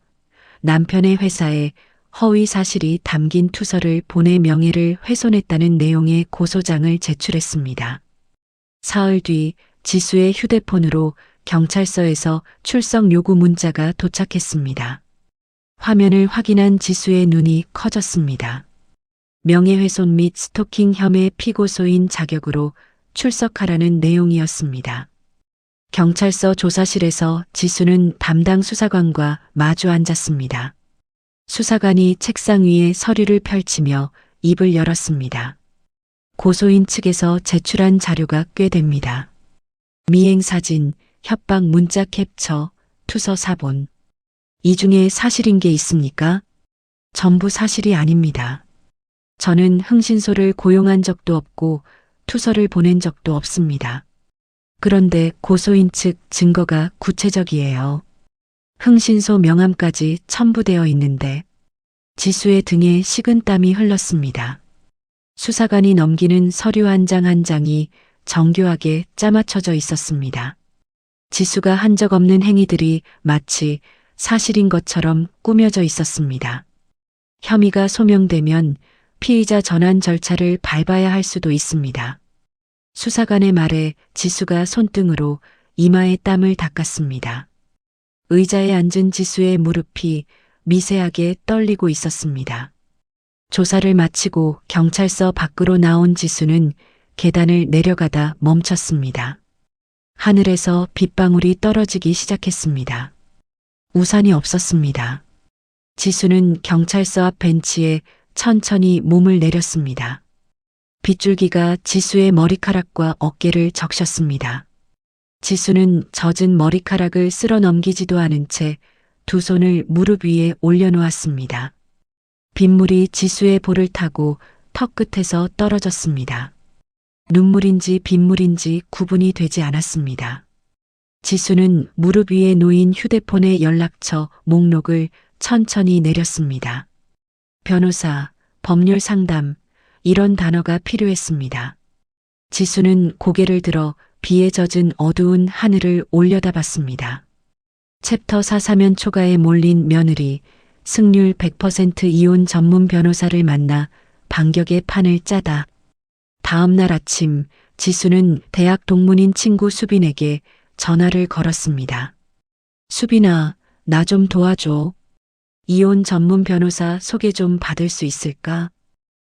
[SPEAKER 1] 남편의 회사에 허위 사실이 담긴 투서를 보내 명예를 훼손했다는 내용의 고소장을 제출했습니다. 사흘 뒤 지수의 휴대폰으로 경찰서에서 출석 요구 문자가 도착했습니다. 화면을 확인한 지수의 눈이 커졌습니다. 명예훼손 및 스토킹 혐의 피고소인 자격으로 출석하라는 내용이었습니다. 경찰서 조사실에서 지수는 담당 수사관과 마주 앉았습니다. 수사관이 책상 위에 서류를 펼치며 입을 열었습니다. 고소인 측에서 제출한 자료가 꽤 됩니다. 미행 사진, 협박 문자 캡처, 투서 사본. 이 중에 사실인 게 있습니까? 전부 사실이 아닙니다. 저는 흥신소를 고용한 적도 없고 투서를 보낸 적도 없습니다. 그런데 고소인 측 증거가 구체적이에요. 흥신소 명함까지 첨부되어 있는데 지수의 등에 식은땀이 흘렀습니다. 수사관이 넘기는 서류 한 장 한 장이 정교하게 짜맞춰져 있었습니다. 지수가 한 적 없는 행위들이 마치 사실인 것처럼 꾸며져 있었습니다. 혐의가 소명되면 피의자 전환 절차를 밟아야 할 수도 있습니다. 수사관의 말에 지수가 손등으로 이마에 땀을 닦았습니다. 의자에 앉은 지수의 무릎이 미세하게 떨리고 있었습니다. 조사를 마치고 경찰서 밖으로 나온 지수는 계단을 내려가다 멈췄습니다. 하늘에서 빗방울이 떨어지기 시작했습니다. 우산이 없었습니다. 지수는 경찰서 앞 벤치에 천천히 몸을 내렸습니다. 빗줄기가 지수의 머리카락과 어깨를 적셨습니다. 지수는 젖은 머리카락을 쓸어 넘기지도 않은 채 두 손을 무릎 위에 올려놓았습니다. 빗물이 지수의 볼을 타고 턱 끝에서 떨어졌습니다. 눈물인지 빗물인지 구분이 되지 않았습니다. 지수는 무릎 위에 놓인 휴대폰의 연락처 목록을 천천히 내렸습니다. 변호사, 법률 상담, 이런 단어가 필요했습니다. 지수는 고개를 들어 비에 젖은 어두운 하늘을 올려다봤습니다. 챕터 4 사면 초과에 몰린 며느리, 승률 100% 이혼 전문 변호사를 만나 반격의 판을 짜다. 다음 날 아침 지수는 대학 동문인 친구 수빈에게 전화를 걸었습니다. 수빈아, 나 좀 도와줘. 이혼 전문 변호사 소개 좀 받을 수 있을까?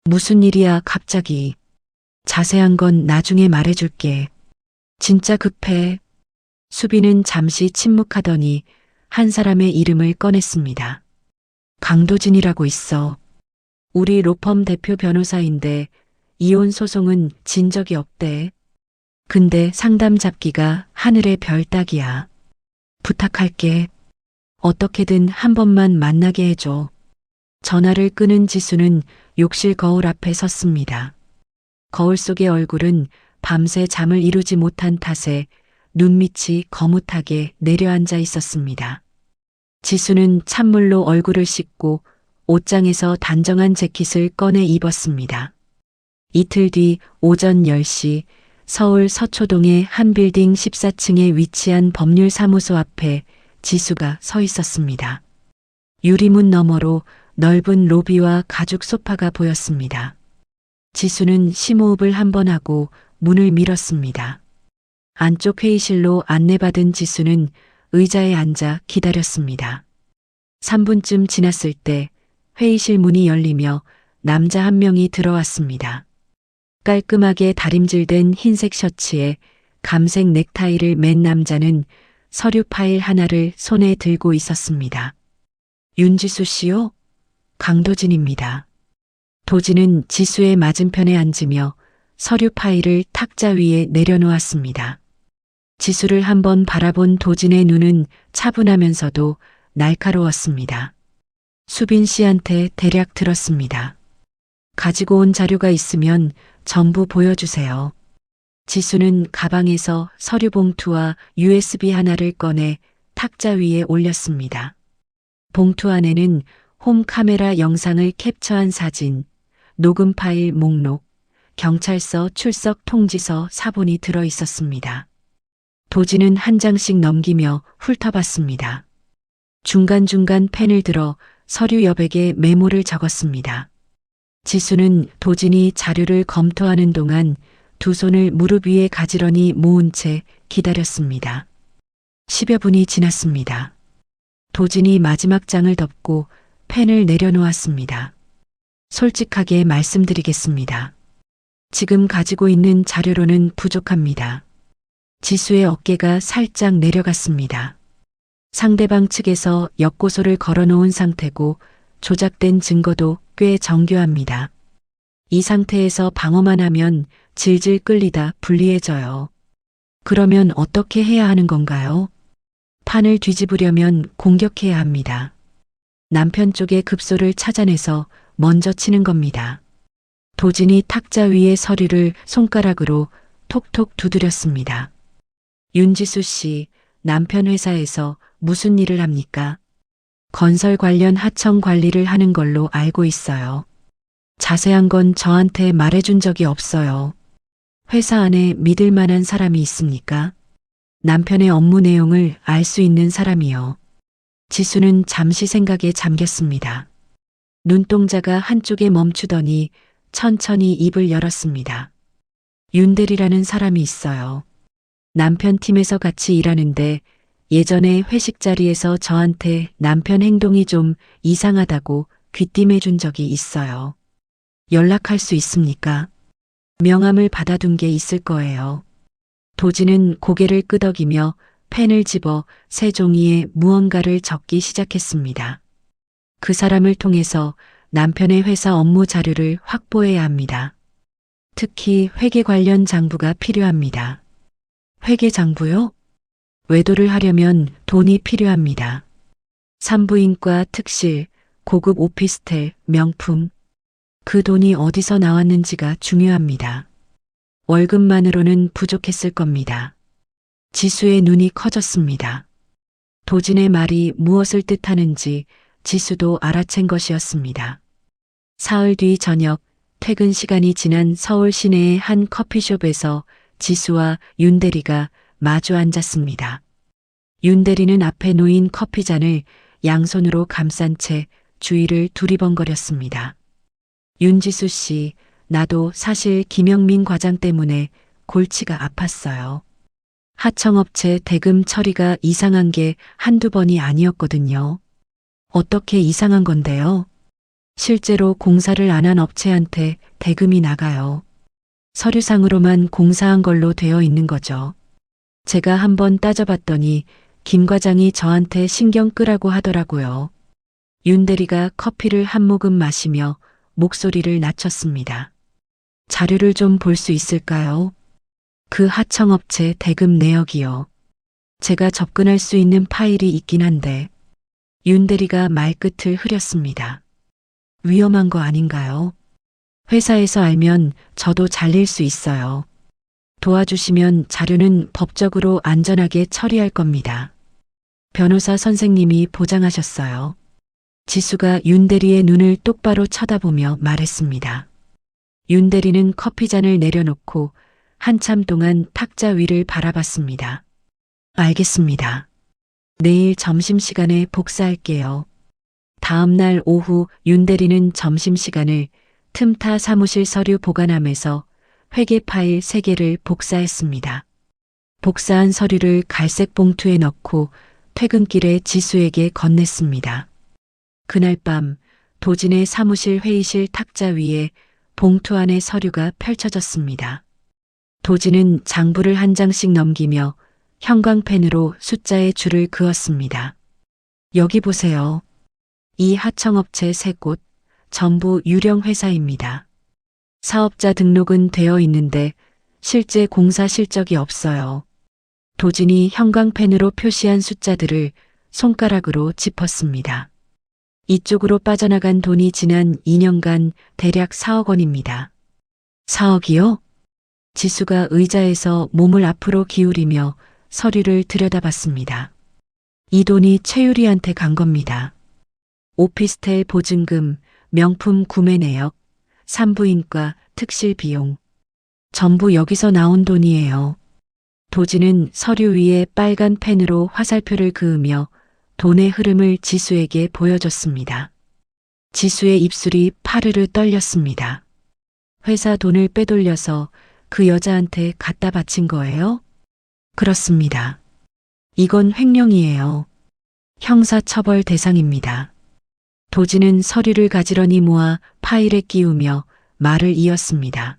[SPEAKER 1] 무슨 일이야 갑자기. 자세한 건 나중에 말해줄게. 진짜 급해. 수빈은 잠시 침묵하더니 한 사람의 이름을 꺼냈습니다. 강도진이라고 있어. 우리 로펌 대표 변호사인데 이혼 소송은 진 적이 없대. 근데 상담 잡기가 하늘의 별 따기야. 부탁할게. 어떻게든 한 번만 만나게 해줘. 전화를 끊은 지수는 욕실 거울 앞에 섰습니다. 거울 속의 얼굴은 밤새 잠을 이루지 못한 탓에 눈밑이 거뭇하게 내려앉아 있었습니다. 지수는 찬물로 얼굴을 씻고 옷장에서 단정한 재킷을 꺼내 입었습니다. 이틀 뒤 오전 10시 서울 서초동의 한 빌딩 14층에 위치한 법률사무소 앞에 지수가 서 있었습니다. 유리문 너머로 넓은 로비와 가죽 소파가 보였습니다. 지수는 심호흡을 한 번 하고 문을 밀었습니다. 안쪽 회의실로 안내받은 지수는 의자에 앉아 기다렸습니다. 3분쯤 지났을 때 회의실 문이 열리며 남자 한 명이 들어왔습니다. 깔끔하게 다림질된 흰색 셔츠에 감색 넥타이를 맨 남자는 서류 파일 하나를 손에 들고 있었습니다. 윤지수 씨요? 강도진입니다. 도진은 지수의 맞은편에 앉으며 서류 파일을 탁자 위에 내려놓았습니다. 지수를 한번 바라본 도진의 눈은 차분하면서도 날카로웠습니다. 수빈 씨한테 대략 들었습니다. 가지고 온 자료가 있으면 전부 보여주세요. 지수는 가방에서 서류 봉투와 USB 하나를 꺼내 탁자 위에 올렸습니다. 봉투 안에는 홈 카메라 영상을 캡처한 사진, 녹음 파일 목록, 경찰서 출석 통지서 사본이 들어 있었습니다. 도진은 한 장씩 넘기며 훑어봤습니다. 중간중간 펜을 들어 서류 여백에 메모를 적었습니다. 지수는 도진이 자료를 검토하는 동안 두 손을 무릎 위에 가지런히 모은 채 기다렸습니다. 10여 분이 지났습니다. 도진이 마지막 장을 덮고 펜을 내려놓았습니다. 솔직하게 말씀드리겠습니다. 지금 가지고 있는 자료로는 부족합니다. 지수의 어깨가 살짝 내려갔습니다. 상대방 측에서 역고소를 걸어놓은 상태고 조작된 증거도 꽤 정교합니다. 이 상태에서 방어만 하면 질질 끌리다 불리해져요. 그러면 어떻게 해야 하는 건가요? 판을 뒤집으려면 공격해야 합니다. 남편 쪽의 급소를 찾아내서 먼저 치는 겁니다. 도진이 탁자 위의 서류를 손가락으로 톡톡 두드렸습니다. 윤지수 씨, 남편 회사에서 무슨 일을 합니까? 건설 관련 하청 관리를 하는 걸로 알고 있어요. 자세한 건 저한테 말해준 적이 없어요. 회사 안에 믿을 만한 사람이 있습니까? 남편의 업무 내용을 알 수 있는 사람이요. 지수는 잠시 생각에 잠겼습니다. 눈동자가 한쪽에 멈추더니 천천히 입을 열었습니다. 윤대리라는 사람이 있어요. 남편 팀에서 같이 일하는데 예전에 회식 자리에서 저한테 남편 행동이 좀 이상하다고 귀띔해 준 적이 있어요. 연락할 수 있습니까? 명함을 받아둔 게 있을 거예요. 도진은 고개를 끄덕이며 펜을 집어 새 종이에 무언가를 적기 시작했습니다. 그 사람을 통해서 남편의 회사 업무 자료를 확보해야 합니다. 특히 회계 관련 장부가 필요합니다. 회계 장부요? 외도를 하려면 돈이 필요합니다. 산부인과 특실, 고급 오피스텔, 명품. 그 돈이 어디서 나왔는지가 중요합니다. 월급만으로는 부족했을 겁니다. 지수의 눈이 커졌습니다. 도진의 말이 무엇을 뜻하는지 지수도 알아챈 것이었습니다. 사흘 뒤 저녁, 퇴근 시간이 지난 서울 시내의 한 커피숍에서 지수와 윤 대리가 마주 앉았습니다. 윤 대리는 앞에 놓인 커피잔을 양손으로 감싼 채 주위를 두리번거렸습니다. 윤지수 씨, 나도 사실 김영민 과장 때문에 골치가 아팠어요. 하청업체 대금 처리가 이상한 게 한두 번이 아니었거든요. 어떻게 이상한 건데요? 실제로 공사를 안 한 업체한테 대금이 나가요. 서류상으로만 공사한 걸로 되어 있는 거죠. 제가 한번 따져봤더니 김 과장이 저한테 신경 끄라고 하더라고요. 윤 대리가 커피를 한 모금 마시며 목소리를 낮췄습니다. 자료를 좀 볼 수 있을까요? 그 하청업체 대금 내역이요. 제가 접근할 수 있는 파일이 있긴 한데. 윤 대리가 말끝을 흐렸습니다. 위험한 거 아닌가요? 회사에서 알면 저도 잘릴 수 있어요. 도와주시면 자료는 법적으로 안전하게 처리할 겁니다. 변호사 선생님이 보장하셨어요. 지수가 윤 대리의 눈을 똑바로 쳐다보며 말했습니다. 윤 대리는 커피잔을 내려놓고 한참 동안 탁자 위를 바라봤습니다. 알겠습니다. 내일 점심시간에 복사할게요. 다음 날 오후 윤 대리는 점심시간을 틈타 사무실 서류 보관함에서 회계 파일 3개를 복사했습니다. 복사한 서류를 갈색 봉투에 넣고 퇴근길에 지수에게 건넸습니다. 그날 밤 도진의 사무실 회의실 탁자 위에 봉투 안에 서류가 펼쳐졌습니다. 도진은 장부를 한 장씩 넘기며 형광펜으로 숫자의 줄을 그었습니다. 여기 보세요. 이 하청업체 3곳 전부 유령 회사입니다. 사업자 등록은 되어 있는데 실제 공사 실적이 없어요. 도진이 형광펜으로 표시한 숫자들을 손가락으로 짚었습니다. 이쪽으로 빠져나간 돈이 지난 2년간 대략 4억 원입니다. 4억이요? 지수가 의자에서 몸을 앞으로 기울이며 서류를 들여다봤습니다. 이 돈이 최유리한테 간 겁니다. 오피스텔 보증금, 명품 구매 내역, 산부인과 특실 비용. 전부 여기서 나온 돈이에요. 도진은 서류 위에 빨간 펜으로 화살표를 그으며 돈의 흐름을 지수에게 보여줬습니다. 지수의 입술이 파르르 떨렸습니다. 회사 돈을 빼돌려서 그 여자한테 갖다 바친 거예요? 그렇습니다. 이건 횡령이에요. 형사처벌 대상입니다. 도진은 서류를 가지런히 모아 파일에 끼우며 말을 이었습니다.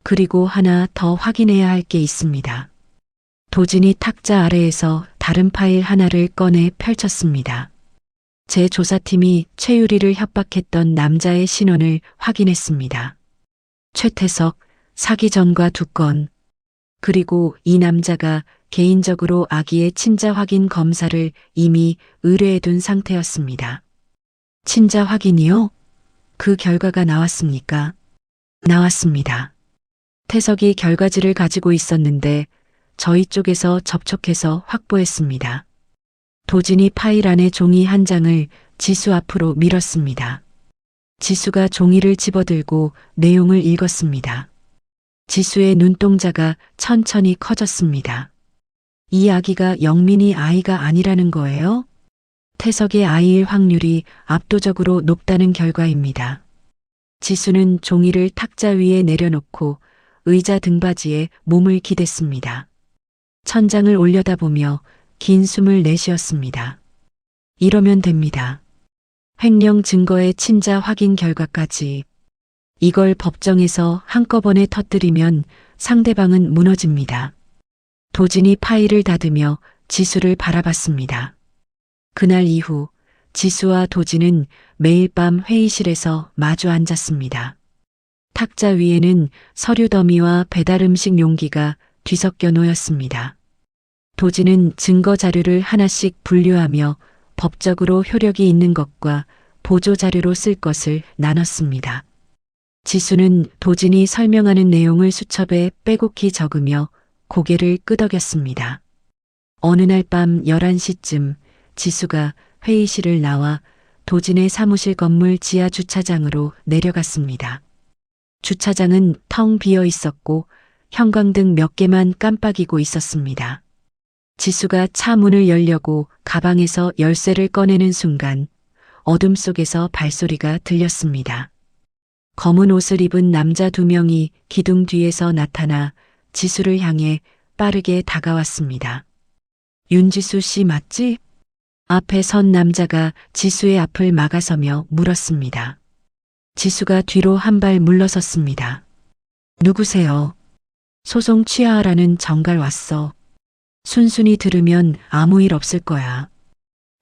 [SPEAKER 1] 그리고 하나 더 확인해야 할 게 있습니다. 도진이 탁자 아래에서 다른 파일 하나를 꺼내 펼쳤습니다. 제 조사팀이 최유리를 협박했던 남자의 신원을 확인했습니다. 최태석, 사기 전과 2건. 그리고 이 남자가 개인적으로 아기의 친자 확인 검사를 이미 의뢰해둔 상태였습니다. 친자 확인이요? 그 결과가 나왔습니까? 나왔습니다. 태석이 결과지를 가지고 있었는데 저희 쪽에서 접촉해서 확보했습니다. 도진이 파일 안에 종이 한 장을 지수 앞으로 밀었습니다. 지수가 종이를 집어들고 내용을 읽었습니다. 지수의 눈동자가 천천히 커졌습니다. 이 아기가 영민이 아이가 아니라는 거예요? 태석의 아이일 확률이 압도적으로 높다는 결과입니다. 지수는 종이를 탁자 위에 내려놓고 의자 등받이에 몸을 기댔습니다. 천장을 올려다보며 긴 숨을 내쉬었습니다. 이러면 됩니다. 횡령 증거의 친자 확인 결과까지 이걸 법정에서 한꺼번에 터뜨리면 상대방은 무너집니다. 도진이 파일을 닫으며 지수를 바라봤습니다. 그날 이후 지수와 도진은 매일 밤 회의실에서 마주 앉았습니다. 탁자 위에는 서류 더미와 배달 음식 용기가 뒤섞여 놓였습니다. 도진은 증거 자료를 하나씩 분류하며 법적으로 효력이 있는 것과 보조 자료로 쓸 것을 나눴습니다. 지수는 도진이 설명하는 내용을 수첩에 빼곡히 적으며 고개를 끄덕였습니다. 어느 날 밤 11시쯤 지수가 회의실을 나와 도진의 사무실 건물 지하 주차장으로 내려갔습니다. 주차장은 텅 비어 있었고 형광등 몇 개만 깜빡이고 있었습니다. 지수가 차 문을 열려고 가방에서 열쇠를 꺼내는 순간 어둠 속에서 발소리가 들렸습니다. 검은 옷을 입은 남자 2명이 기둥 뒤에서 나타나 지수를 향해 빠르게 다가왔습니다. 윤지수 씨 맞지? 앞에 선 남자가 지수의 앞을 막아서며 물었습니다. 지수가 뒤로 한 발 물러섰습니다. 누구세요? 소송 취하하라는 전갈 왔어. 순순히 들으면 아무 일 없을 거야.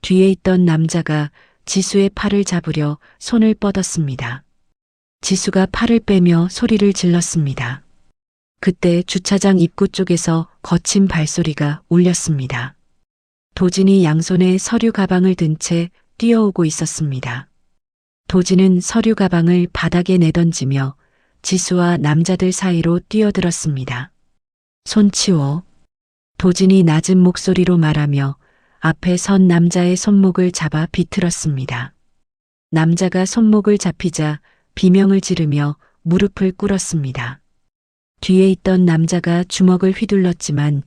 [SPEAKER 1] 뒤에 있던 남자가 지수의 팔을 잡으려 손을 뻗었습니다. 지수가 팔을 빼며 소리를 질렀습니다. 그때 주차장 입구 쪽에서 거친 발소리가 울렸습니다. 도진이 양손에 서류 가방을 든 채 뛰어오고 있었습니다. 도진은 서류 가방을 바닥에 내던지며 지수와 남자들 사이로 뛰어들었습니다. 손 치워. 도진이 낮은 목소리로 말하며 앞에 선 남자의 손목을 잡아 비틀었습니다. 남자가 손목을 잡히자 비명을 지르며 무릎을 꿇었습니다. 뒤에 있던 남자가 주먹을 휘둘렀지만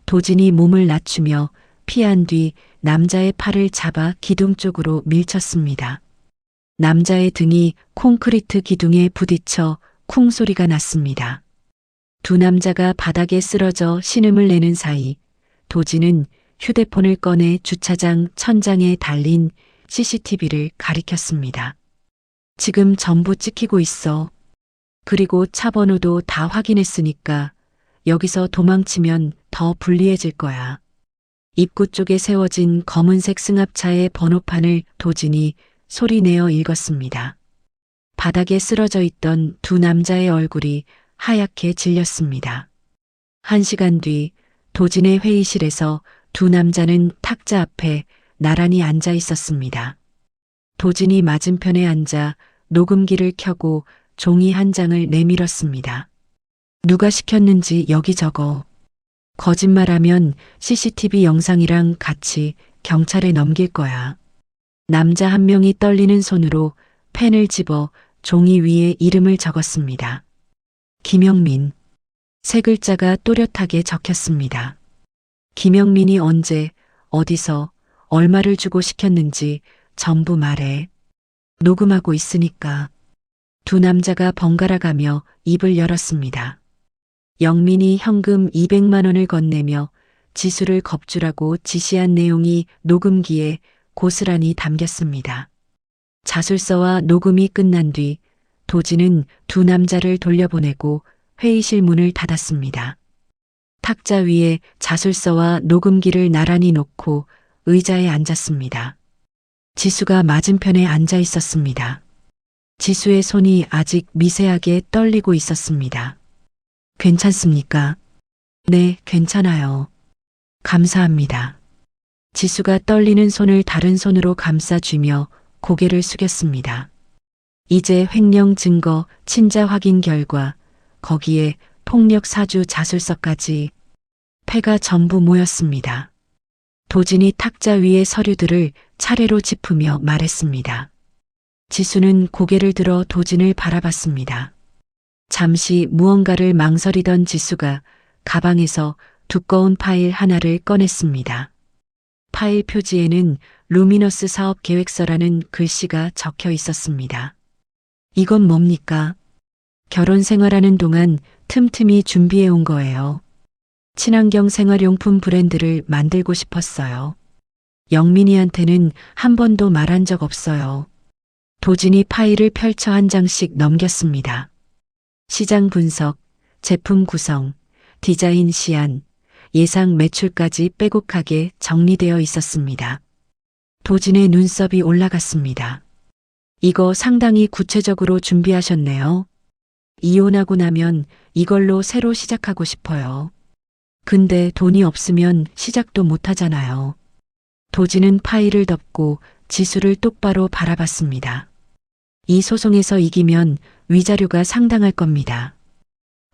[SPEAKER 1] 도진이 몸을 낮추며 피한 뒤 남자의 팔을 잡아 기둥 쪽으로 밀쳤습니다. 남자의 등이 콘크리트 기둥에 부딪혀 쿵 소리가 났습니다. 두 남자가 바닥에 쓰러져 신음을 내는 사이 도진은 휴대폰을 꺼내 주차장 천장에 달린 CCTV를 가리켰습니다. 지금 전부 찍히고 있어. 그리고 차 번호도 다 확인했으니까 여기서 도망치면 더 불리해질 거야. 입구 쪽에 세워진 검은색 승합차의 번호판을 도진이 소리내어 읽었습니다. 바닥에 쓰러져 있던 두 남자의 얼굴이 하얗게 질렸습니다. 1시간 뒤 도진의 회의실에서 두 남자는 탁자 앞에 나란히 앉아 있었습니다. 도진이 맞은편에 앉아 녹음기를 켜고 종이 한 장을 내밀었습니다. 누가 시켰는지 여기 적어. 거짓말하면 CCTV 영상이랑 같이 경찰에 넘길 거야. 남자 한 명이 떨리는 손으로 펜을 집어 종이 위에 이름을 적었습니다. 김영민. 세 글자가 또렷하게 적혔습니다. 김영민이 언제, 어디서, 얼마를 주고 시켰는지 전부 말해. 녹음하고 있으니까. 두 남자가 번갈아 가며 입을 열었습니다. 영민이 현금 200만 원을 건네며 지수를 겁주라고 지시한 내용이 녹음기에 고스란히 담겼습니다. 자술서와 녹음이 끝난 뒤 도진은 두 남자를 돌려보내고 회의실 문을 닫았습니다. 탁자 위에 자술서와 녹음기를 나란히 놓고 의자에 앉았습니다. 지수가 맞은편에 앉아 있었습니다. 지수의 손이 아직 미세하게 떨리고 있었습니다. 괜찮습니까? 네, 괜찮아요. 감사합니다. 지수가 떨리는 손을 다른 손으로 감싸쥐며 고개를 숙였습니다. 이제 횡령 증거, 친자 확인 결과, 거기에 폭력 사주 자술서까지 패가 전부 모였습니다. 도진이 탁자 위의 서류들을 차례로 짚으며 말했습니다. 지수는 고개를 들어 도진을 바라봤습니다. 잠시 무언가를 망설이던 지수가 가방에서 두꺼운 파일 하나를 꺼냈습니다. 파일 표지에는 루미너스 사업 계획서라는 글씨가 적혀 있었습니다. 이건 뭡니까? 결혼 생활하는 동안 틈틈이 준비해 온 거예요. 친환경 생활용품 브랜드를 만들고 싶었어요. 영민이한테는 한 번도 말한 적 없어요. 도진이 파일을 펼쳐 한 장씩 넘겼습니다. 시장 분석, 제품 구성, 디자인 시안, 예상 매출까지 빼곡하게 정리되어 있었습니다. 도진의 눈썹이 올라갔습니다. 이거 상당히 구체적으로 준비하셨네요. 이혼하고 나면 이걸로 새로 시작하고 싶어요. 근데 돈이 없으면 시작도 못 하잖아요. 도진은 파일을 덮고 지수를 똑바로 바라봤습니다. 이 소송에서 이기면 위자료가 상당할 겁니다.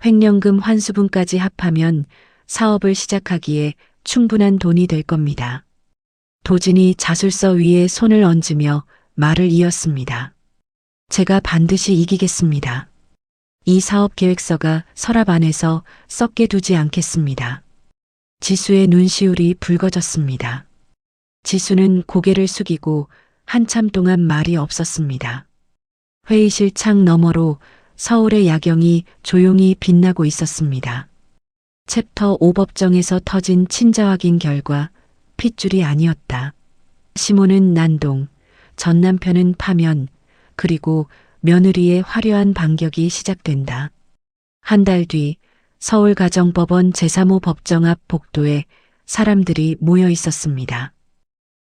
[SPEAKER 1] 횡령금 환수분까지 합하면 사업을 시작하기에 충분한 돈이 될 겁니다. 도진이 자술서 위에 손을 얹으며 말을 이었습니다. 제가 반드시 이기겠습니다. 이 사업 계획서가 서랍 안에서 썩게 두지 않겠습니다. 지수의 눈시울이 붉어졌습니다. 지수는 고개를 숙이고 한참 동안 말이 없었습니다. 회의실 창 너머로 서울의 야경이 조용히 빛나고 있었습니다. 챕터 5 법정에서 터진 친자 확인 결과 핏줄이 아니었다. 시모는 난동, 전 남편은 파면, 그리고 며느리의 화려한 반격이 시작된다. 한 달 뒤 서울가정법원 제3호 법정 앞 복도에 사람들이 모여 있었습니다.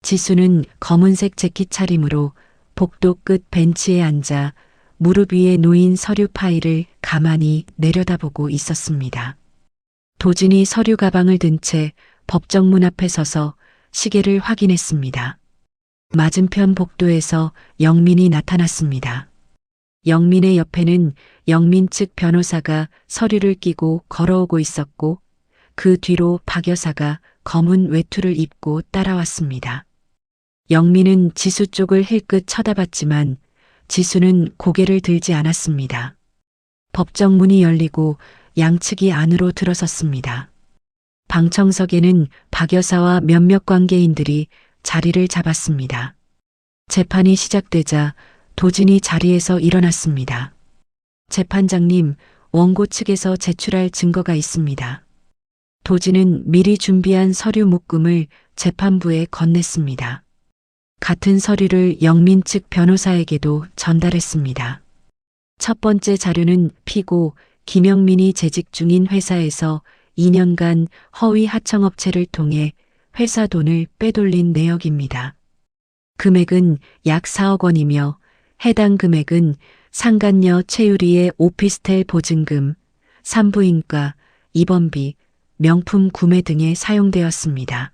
[SPEAKER 1] 지수는 검은색 재킷 차림으로 복도 끝 벤치에 앉아 무릎 위에 놓인 서류 파일을 가만히 내려다보고 있었습니다. 도진이 서류 가방을 든 채 법정문 앞에 서서 시계를 확인했습니다. 맞은편 복도에서 영민이 나타났습니다. 영민의 옆에는 영민 측 변호사가 서류를 끼고 걸어오고 있었고 그 뒤로 박 여사가 검은 외투를 입고 따라왔습니다. 영민은 지수 쪽을 힐끗 쳐다봤지만 지수는 고개를 들지 않았습니다. 법정 문이 열리고 양측이 안으로 들어섰습니다. 방청석에는 박 여사와 몇몇 관계인들이 자리를 잡았습니다. 재판이 시작되자 도진이 자리에서 일어났습니다. 재판장님, 원고 측에서 제출할 증거가 있습니다. 도진은 미리 준비한 서류 묶음을 재판부에 건넸습니다. 같은 서류를 영민 측 변호사에게도 전달했습니다. 첫 번째 자료는 피고 김영민이 재직 중인 회사에서 2년간 허위 하청업체를 통해 회사 돈을 빼돌린 내역입니다. 금액은 약 4억 원이며 해당 금액은 상간녀 최유리의 오피스텔 보증금, 산부인과, 입원비, 명품 구매 등에 사용되었습니다.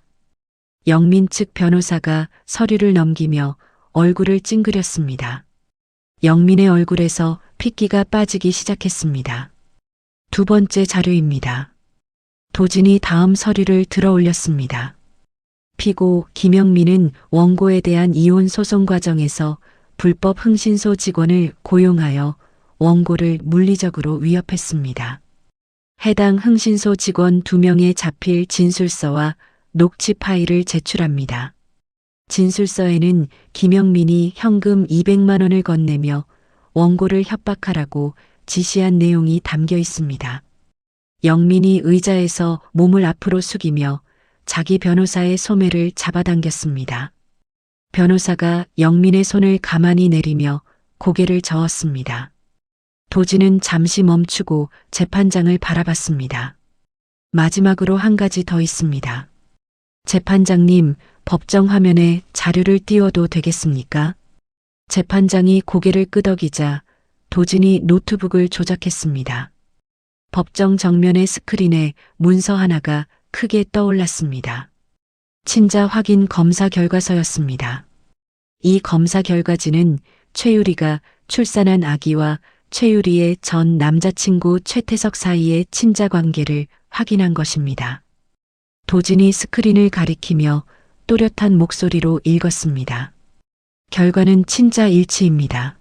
[SPEAKER 1] 영민 측 변호사가 서류를 넘기며 얼굴을 찡그렸습니다. 영민의 얼굴에서 핏기가 빠지기 시작했습니다. 두 번째 자료입니다. 도진이 다음 서류를 들어 올렸습니다. 피고 김영민은 원고에 대한 이혼 소송 과정에서 불법 흥신소 직원을 고용하여 원고를 물리적으로 위협했습니다. 해당 흥신소 직원 2명의 자필 진술서와 녹취 파일을 제출합니다. 진술서에는 김영민이 현금 200만 원을 건네며 원고를 협박하라고 지시한 내용이 담겨 있습니다. 영민이 의자에서 몸을 앞으로 숙이며 자기 변호사의 소매를 잡아당겼습니다. 변호사가 영민의 손을 가만히 내리며 고개를 저었습니다. 도진은 잠시 멈추고 재판장을 바라봤습니다. 마지막으로 한 가지 더 있습니다. 재판장님, 법정 화면에 자료를 띄워도 되겠습니까? 재판장이 고개를 끄덕이자 도진이 노트북을 조작했습니다. 법정 정면의 스크린에 문서 하나가 크게 떠올랐습니다. 친자 확인 검사 결과서였습니다. 이 검사 결과지는 최유리가 출산한 아기와 최유리의 전 남자친구 최태석 사이의 친자 관계를 확인한 것입니다. 도진이 스크린을 가리키며 또렷한 목소리로 읽었습니다. 결과는 친자 일치입니다.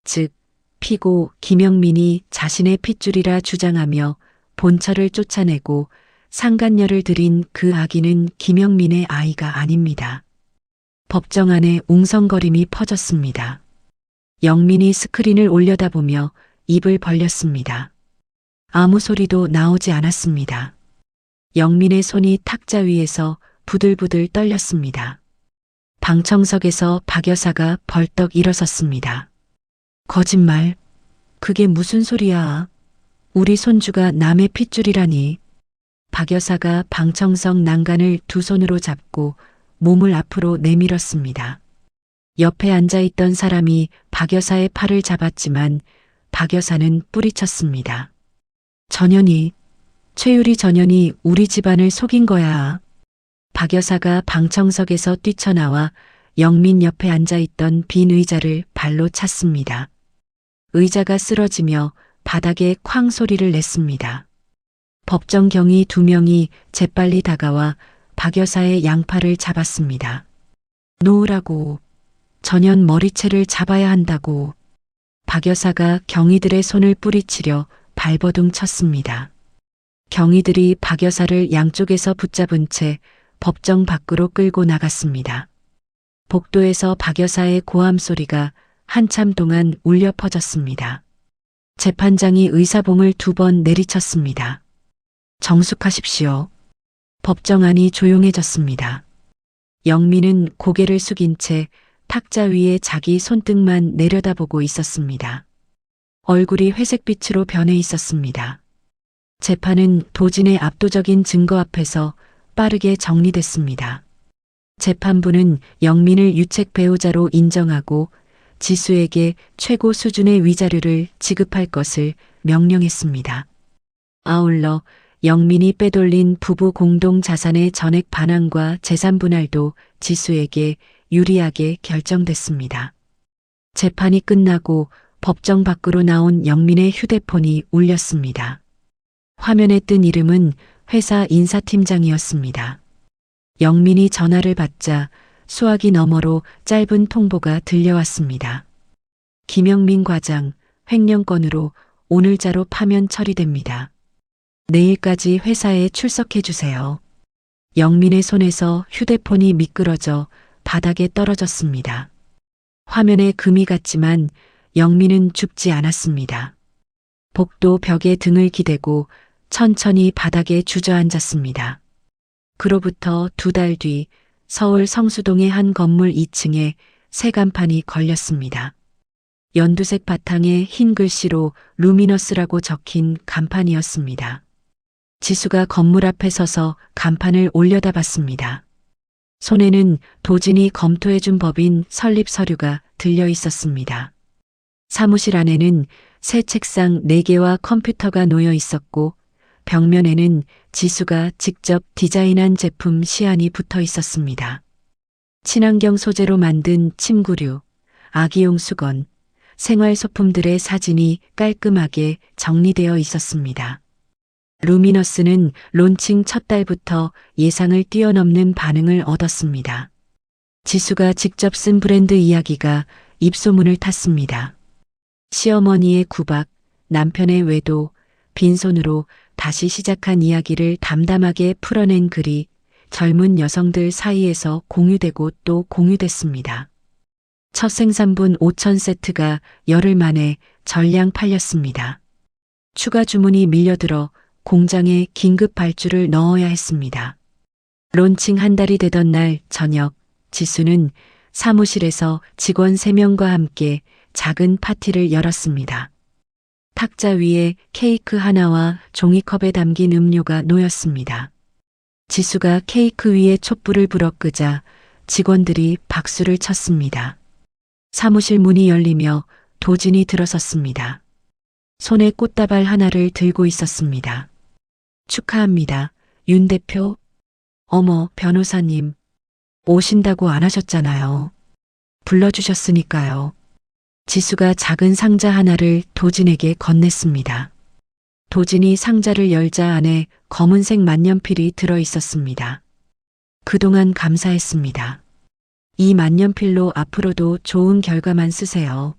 [SPEAKER 1] 즉, 피고 김영민이 자신의 핏줄이라 주장하며 본처를 쫓아내고 상간녀를 들인 그 아기는 김영민의 아이가 아닙니다. 법정 안에 웅성거림이 퍼졌습니다. 영민이 스크린을 올려다보며 입을 벌렸습니다. 아무 소리도 나오지 않았습니다. 영민의 손이 탁자 위에서 부들부들 떨렸습니다. 방청석에서 박 여사가 벌떡 일어섰습니다. 거짓말. 그게 무슨 소리야? 우리 손주가 남의 핏줄이라니. 박 여사가 방청석 난간을 두 손으로 잡고 몸을 앞으로 내밀었습니다. 옆에 앉아있던 사람이 박 여사의 팔을 잡았지만 박 여사는 뿌리쳤습니다. 전현이, 최유리 전현이 우리 집안을 속인 거야. 박 여사가 방청석에서 뛰쳐나와 영민 옆에 앉아있던 빈 의자를 발로 찼습니다. 의자가 쓰러지며 바닥에 쾅 소리를 냈습니다. 법정 경위 2명이 재빨리 다가와 박 여사의 양팔을 잡았습니다. 놓으라고. 전현 머리채를 잡아야 한다고. 박 여사가 경위들의 손을 뿌리치려 발버둥 쳤습니다. 경위들이 박 여사를 양쪽에서 붙잡은 채 법정 밖으로 끌고 나갔습니다. 복도에서 박 여사의 고함 소리가 한참 동안 울려 퍼졌습니다. 재판장이 의사봉을 2번 내리쳤습니다. 정숙하십시오. 법정 안이 조용해졌습니다. 영민은 고개를 숙인 채 탁자 위에 자기 손등만 내려다보고 있었습니다. 얼굴이 회색빛으로 변해 있었습니다. 재판은 도진의 압도적인 증거 앞에서 빠르게 정리됐습니다. 재판부는 영민을 유책 배우자로 인정하고 지수에게 최고 수준의 위자료를 지급할 것을 명령했습니다. 아울러 영민이 빼돌린 부부 공동 자산의 전액 반환과 재산 분할도 지수에게 유리하게 결정됐습니다. 재판이 끝나고 법정 밖으로 나온 영민의 휴대폰이 울렸습니다. 화면에 뜬 이름은 회사 인사팀장이었습니다. 영민이 전화를 받자 수화기 너머로 짧은 통보가 들려왔습니다. 김영민 과장, 횡령건으로 오늘자로 파면 처리됩니다. 내일까지 회사에 출석해 주세요. 영민의 손에서 휴대폰이 미끄러져 바닥에 떨어졌습니다. 화면에 금이 갔지만 영민은 죽지 않았습니다. 복도 벽에 등을 기대고 천천히 바닥에 주저앉았습니다. 그로부터 2달 뒤 서울 성수동의 한 건물 2층에 새 간판이 걸렸습니다. 연두색 바탕에 흰 글씨로 루미너스라고 적힌 간판이었습니다. 지수가 건물 앞에 서서 간판을 올려다봤습니다. 손에는 도진이 검토해준 법인 설립 서류가 들려 있었습니다. 사무실 안에는 새 책상 4개와 컴퓨터가 놓여 있었고 벽면에는 지수가 직접 디자인한 제품 시안이 붙어 있었습니다. 친환경 소재로 만든 침구류, 아기용 수건, 생활소품들의 사진이 깔끔하게 정리되어 있었습니다. 루미너스는 론칭 첫 달부터 예상을 뛰어넘는 반응을 얻었습니다. 지수가 직접 쓴 브랜드 이야기가 입소문을 탔습니다. 시어머니의 구박, 남편의 외도, 빈손으로 다시 시작한 이야기를 담담하게 풀어낸 글이 젊은 여성들 사이에서 공유되고 또 공유됐습니다. 첫 생산분 5,000 세트가 열흘 만에 전량 팔렸습니다. 추가 주문이 밀려들어 공장에 긴급 발주를 넣어야 했습니다. 론칭 한 달이 되던 날 저녁, 지수는 사무실에서 직원 3명과 함께 작은 파티를 열었습니다. 탁자 위에 케이크 하나와 종이컵에 담긴 음료가 놓였습니다. 지수가 케이크 위에 촛불을 불어 끄자 직원들이 박수를 쳤습니다. 사무실 문이 열리며 도진이 들어섰습니다. 손에 꽃다발 하나를 들고 있었습니다. 축하합니다, 윤 대표. 어머, 변호사님. 오신다고 안 하셨잖아요. 불러주셨으니까요. 지수가 작은 상자 하나를 도진에게 건넸습니다. 도진이 상자를 열자 안에 검은색 만년필이 들어 있었습니다. 그동안 감사했습니다. 이 만년필로 앞으로도 좋은 결과만 쓰세요.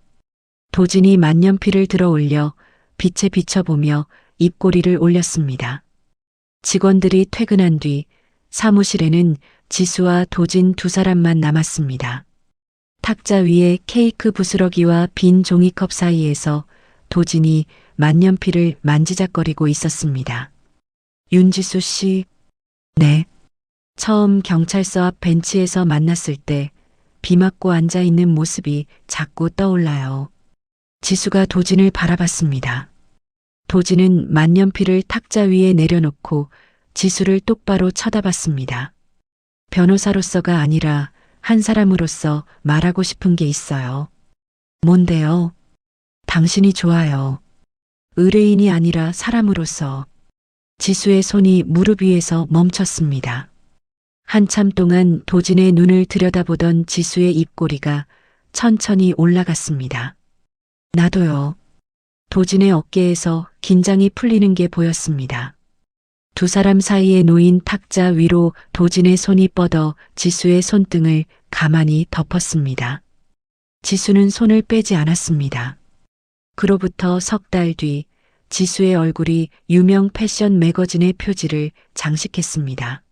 [SPEAKER 1] 도진이 만년필을 들어 올려 빛에 비춰보며 입꼬리를 올렸습니다. 직원들이 퇴근한 뒤 사무실에는 지수와 도진 2사람만 남았습니다. 탁자 위에 케이크 부스러기와 빈 종이컵 사이에서 도진이 만년필을 만지작거리고 있었습니다. 윤지수 씨. 네. 처음 경찰서 앞 벤치에서 만났을 때 비 맞고 앉아 있는 모습이 자꾸 떠올라요. 지수가 도진을 바라봤습니다. 도진은 만년필을 탁자 위에 내려놓고 지수를 똑바로 쳐다봤습니다. 변호사로서가 아니라 한 사람으로서 말하고 싶은 게 있어요. 뭔데요? 당신이 좋아요. 의뢰인이 아니라 사람으로서. 지수의 손이 무릎 위에서 멈췄습니다. 한참 동안 도진의 눈을 들여다보던 지수의 입꼬리가 천천히 올라갔습니다. 나도요. 도진의 어깨에서 긴장이 풀리는 게 보였습니다. 두 사람 사이에 놓인 탁자 위로 도진의 손이 뻗어 지수의 손등을 가만히 덮었습니다. 지수는 손을 빼지 않았습니다. 그로부터 석 달 뒤 지수의 얼굴이 유명 패션 매거진의 표지를 장식했습니다.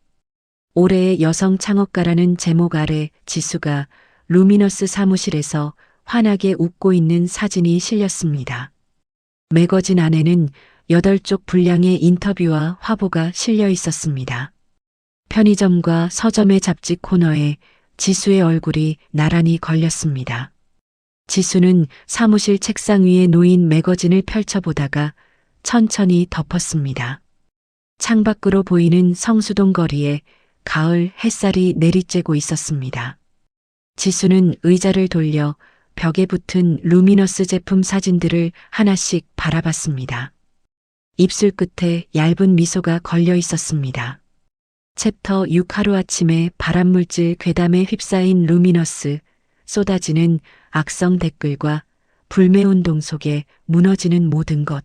[SPEAKER 1] 올해의 여성 창업가라는 제목 아래 지수가 루미너스 사무실에서 환하게 웃고 있는 사진이 실렸습니다. 매거진 안에는 8쪽 분량의 인터뷰와 화보가 실려 있었습니다. 편의점과 서점의 잡지 코너에 지수의 얼굴이 나란히 걸렸습니다. 지수는 사무실 책상 위에 놓인 매거진을 펼쳐보다가 천천히 덮었습니다. 창밖으로 보이는 성수동 거리에 가을 햇살이 내리쬐고 있었습니다. 지수는 의자를 돌려 벽에 붙은 루미너스 제품 사진들을 하나씩 바라봤습니다. 입술 끝에 얇은 미소가 걸려 있었습니다. 챕터 6 하루아침에 발암물질 괴담에 휩싸인 루미너스, 쏟아지는 악성 댓글과 불매운동 속에 무너지는 모든 것.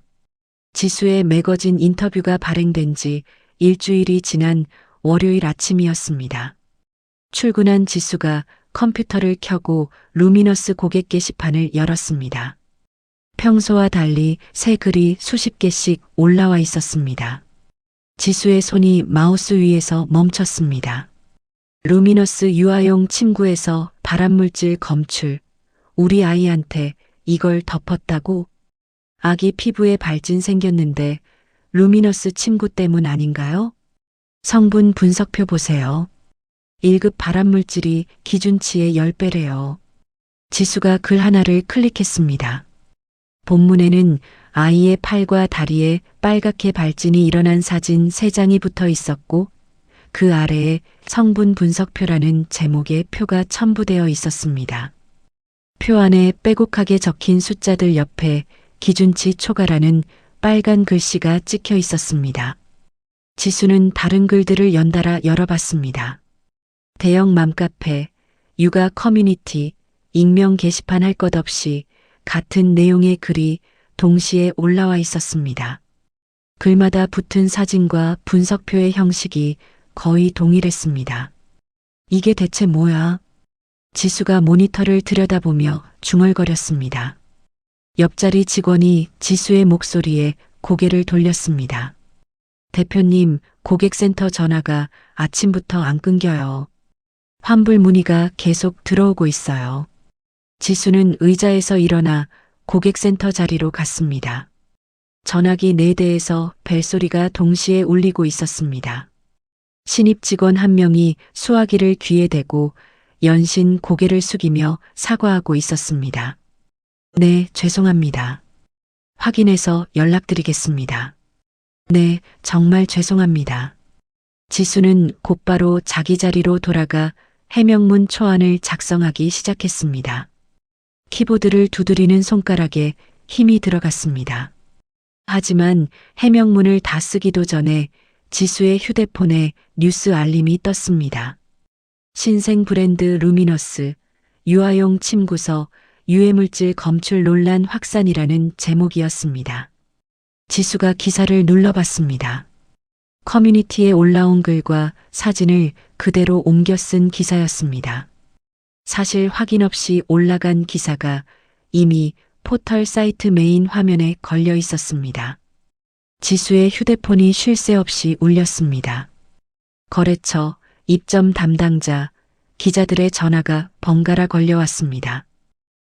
[SPEAKER 1] 지수의 매거진 인터뷰가 발행된 지 일주일이 지난 월요일 아침이었습니다. 출근한 지수가 컴퓨터를 켜고 루미너스 고객 게시판을 열었습니다. 평소와 달리 새 글이 수십 개씩 올라와 있었습니다. 지수의 손이 마우스 위에서 멈췄습니다. 루미너스 유아용 침구에서 발암물질 검출. 우리 아이한테 이걸 덮었다고? 아기 피부에 발진 생겼는데 루미너스 침구 때문 아닌가요? 성분 분석표 보세요. 1급 발암물질이 기준치의 10배래요. 지수가 글 하나를 클릭했습니다. 본문에는 아이의 팔과 다리에 빨갛게 발진이 일어난 사진 3장이 붙어 있었고 그 아래에 성분 분석표라는 제목의 표가 첨부되어 있었습니다. 표 안에 빼곡하게 적힌 숫자들 옆에 기준치 초과라는 빨간 글씨가 찍혀 있었습니다. 지수는 다른 글들을 연달아 열어봤습니다. 대형 맘카페, 육아 커뮤니티, 익명 게시판 할 것 없이 같은 내용의 글이 동시에 올라와 있었습니다. 글마다 붙은 사진과 분석표의 형식이 거의 동일했습니다. 이게 대체 뭐야? 지수가 모니터를 들여다보며 중얼거렸습니다. 옆자리 직원이 지수의 목소리에 고개를 돌렸습니다. 대표님, 고객센터 전화가 아침부터 안 끊겨요. 환불 문의가 계속 들어오고 있어요. 지수는 의자에서 일어나 고객센터 자리로 갔습니다. 전화기 4대에서 벨소리가 동시에 울리고 있었습니다. 신입 직원 한 명이 수화기를 귀에 대고 연신 고개를 숙이며 사과하고 있었습니다. 네, 죄송합니다. 확인해서 연락드리겠습니다. 네, 정말 죄송합니다. 지수는 곧바로 자기 자리로 돌아가 해명문 초안을 작성하기 시작했습니다. 키보드를 두드리는 손가락에 힘이 들어갔습니다. 하지만 해명문을 다 쓰기도 전에 지수의 휴대폰에 뉴스 알림이 떴습니다. 신생 브랜드 루미너스, 유아용 침구서, 유해물질 검출 논란 확산이라는 제목이었습니다. 지수가 기사를 눌러봤습니다. 커뮤니티에 올라온 글과 사진을 그대로 옮겨 쓴 기사였습니다. 사실 확인 없이 올라간 기사가 이미 포털 사이트 메인 화면에 걸려 있었습니다. 지수의 휴대폰이 쉴 새 없이 울렸습니다. 거래처, 입점 담당자, 기자들의 전화가 번갈아 걸려왔습니다.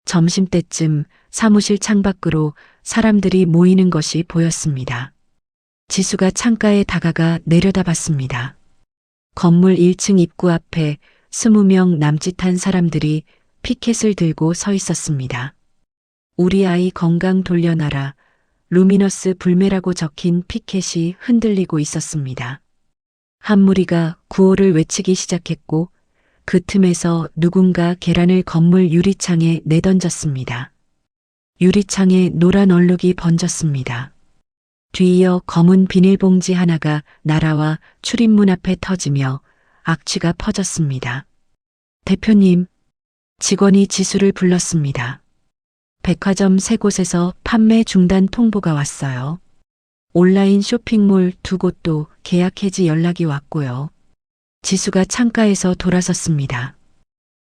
[SPEAKER 1] 점심때쯤 사무실 창밖으로 사람들이 모이는 것이 보였습니다. 지수가 창가에 다가가 내려다봤습니다. 건물 1층 입구 앞에 20명 남짓한 사람들이 피켓을 들고 서 있었습니다. 우리 아이 건강 돌려놔라. 루미너스 불매라고 적힌 피켓이 흔들리고 있었습니다. 한 무리가 구호를 외치기 시작했고 그 틈에서 누군가 계란을 건물 유리창에 내던졌습니다. 유리창에 노란 얼룩이 번졌습니다. 뒤이어 검은 비닐봉지 하나가 날아와 출입문 앞에 터지며 악취가 퍼졌습니다. 대표님, 직원이 지수를 불렀습니다. 백화점 3곳에서 판매 중단 통보가 왔어요. 온라인 쇼핑몰 2곳도 계약 해지 연락이 왔고요. 지수가 창가에서 돌아섰습니다.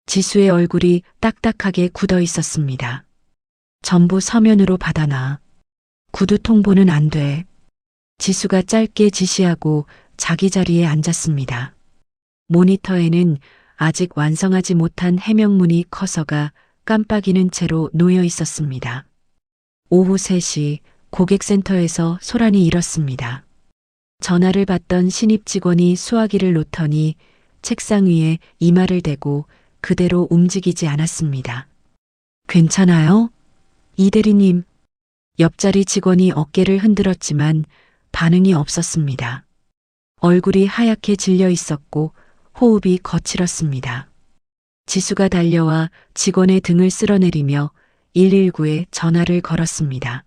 [SPEAKER 1] 지수의 얼굴이 딱딱하게 굳어 있었습니다. 전부 서면으로 받아놔. 구두 통보는 안 돼. 지수가 짧게 지시하고 자기 자리에 앉았습니다. 모니터에는 아직 완성하지 못한 해명문이 커서가 깜빡이는 채로 놓여 있었습니다. 오후 3시 고객센터에서 소란이 일었습니다. 전화를 받던 신입 직원이 수화기를 놓더니 책상 위에 이마를 대고 그대로 움직이지 않았습니다. 괜찮아요? 이 대리님. 옆자리 직원이 어깨를 흔들었지만 반응이 없었습니다. 얼굴이 하얗게 질려 있었고 호흡이 거칠었습니다. 지수가 달려와 직원의 등을 쓸어내리며 119에 전화를 걸었습니다.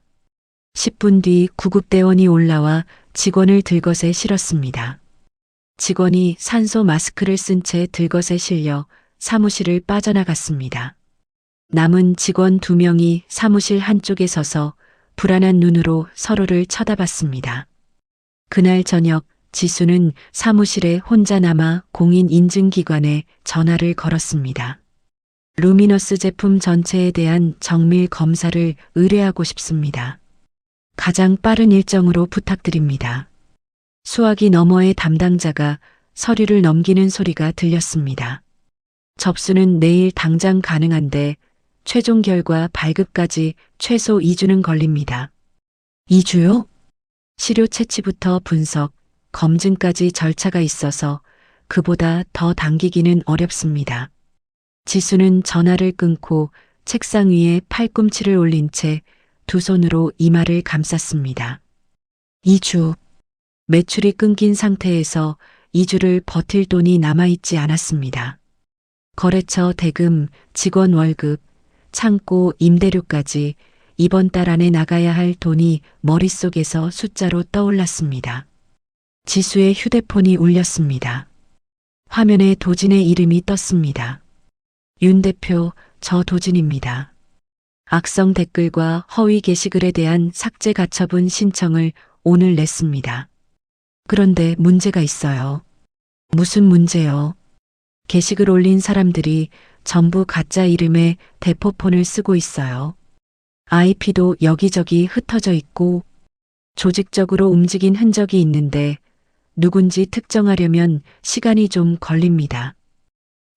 [SPEAKER 1] 10분 뒤 구급대원이 올라와 직원을 들것에 실었습니다. 직원이 산소 마스크를 쓴 채 들것에 실려 사무실을 빠져나갔습니다. 남은 직원 2명이 사무실 한쪽에 서서 불안한 눈으로 서로를 쳐다봤습니다. 그날 저녁 지수는 사무실에 혼자 남아 공인인증기관에 전화를 걸었습니다. 루미너스 제품 전체에 대한 정밀 검사를 의뢰하고 싶습니다. 가장 빠른 일정으로 부탁드립니다. 수화기 너머의 담당자가 서류를 넘기는 소리가 들렸습니다. 접수는 내일 당장 가능한데 최종 결과 발급까지 최소 2주는 걸립니다. 2주요? 시료 채취부터 분석, 검증까지 절차가 있어서 그보다 더 당기기는 어렵습니다. 지수는 전화를 끊고 책상 위에 팔꿈치를 올린 채 두 손으로 이마를 감쌌습니다. 2주. 매출이 끊긴 상태에서 2주를 버틸 돈이 남아있지 않았습니다. 거래처 대금, 직원 월급, 창고 임대료까지 이번 달 안에 나가야 할 돈이 머릿속에서 숫자로 떠올랐습니다. 지수의 휴대폰이 울렸습니다. 화면에 도진의 이름이 떴습니다. 윤 대표, 저 도진입니다. 악성 댓글과 허위 게시글에 대한 삭제 가처분 신청을 오늘 냈습니다. 그런데 문제가 있어요. 무슨 문제요? 게시글 올린 사람들이 전부 가짜 이름의 대포폰을 쓰고 있어요. IP도 여기저기 흩어져 있고 조직적으로 움직인 흔적이 있는데 누군지 특정하려면 시간이 좀 걸립니다.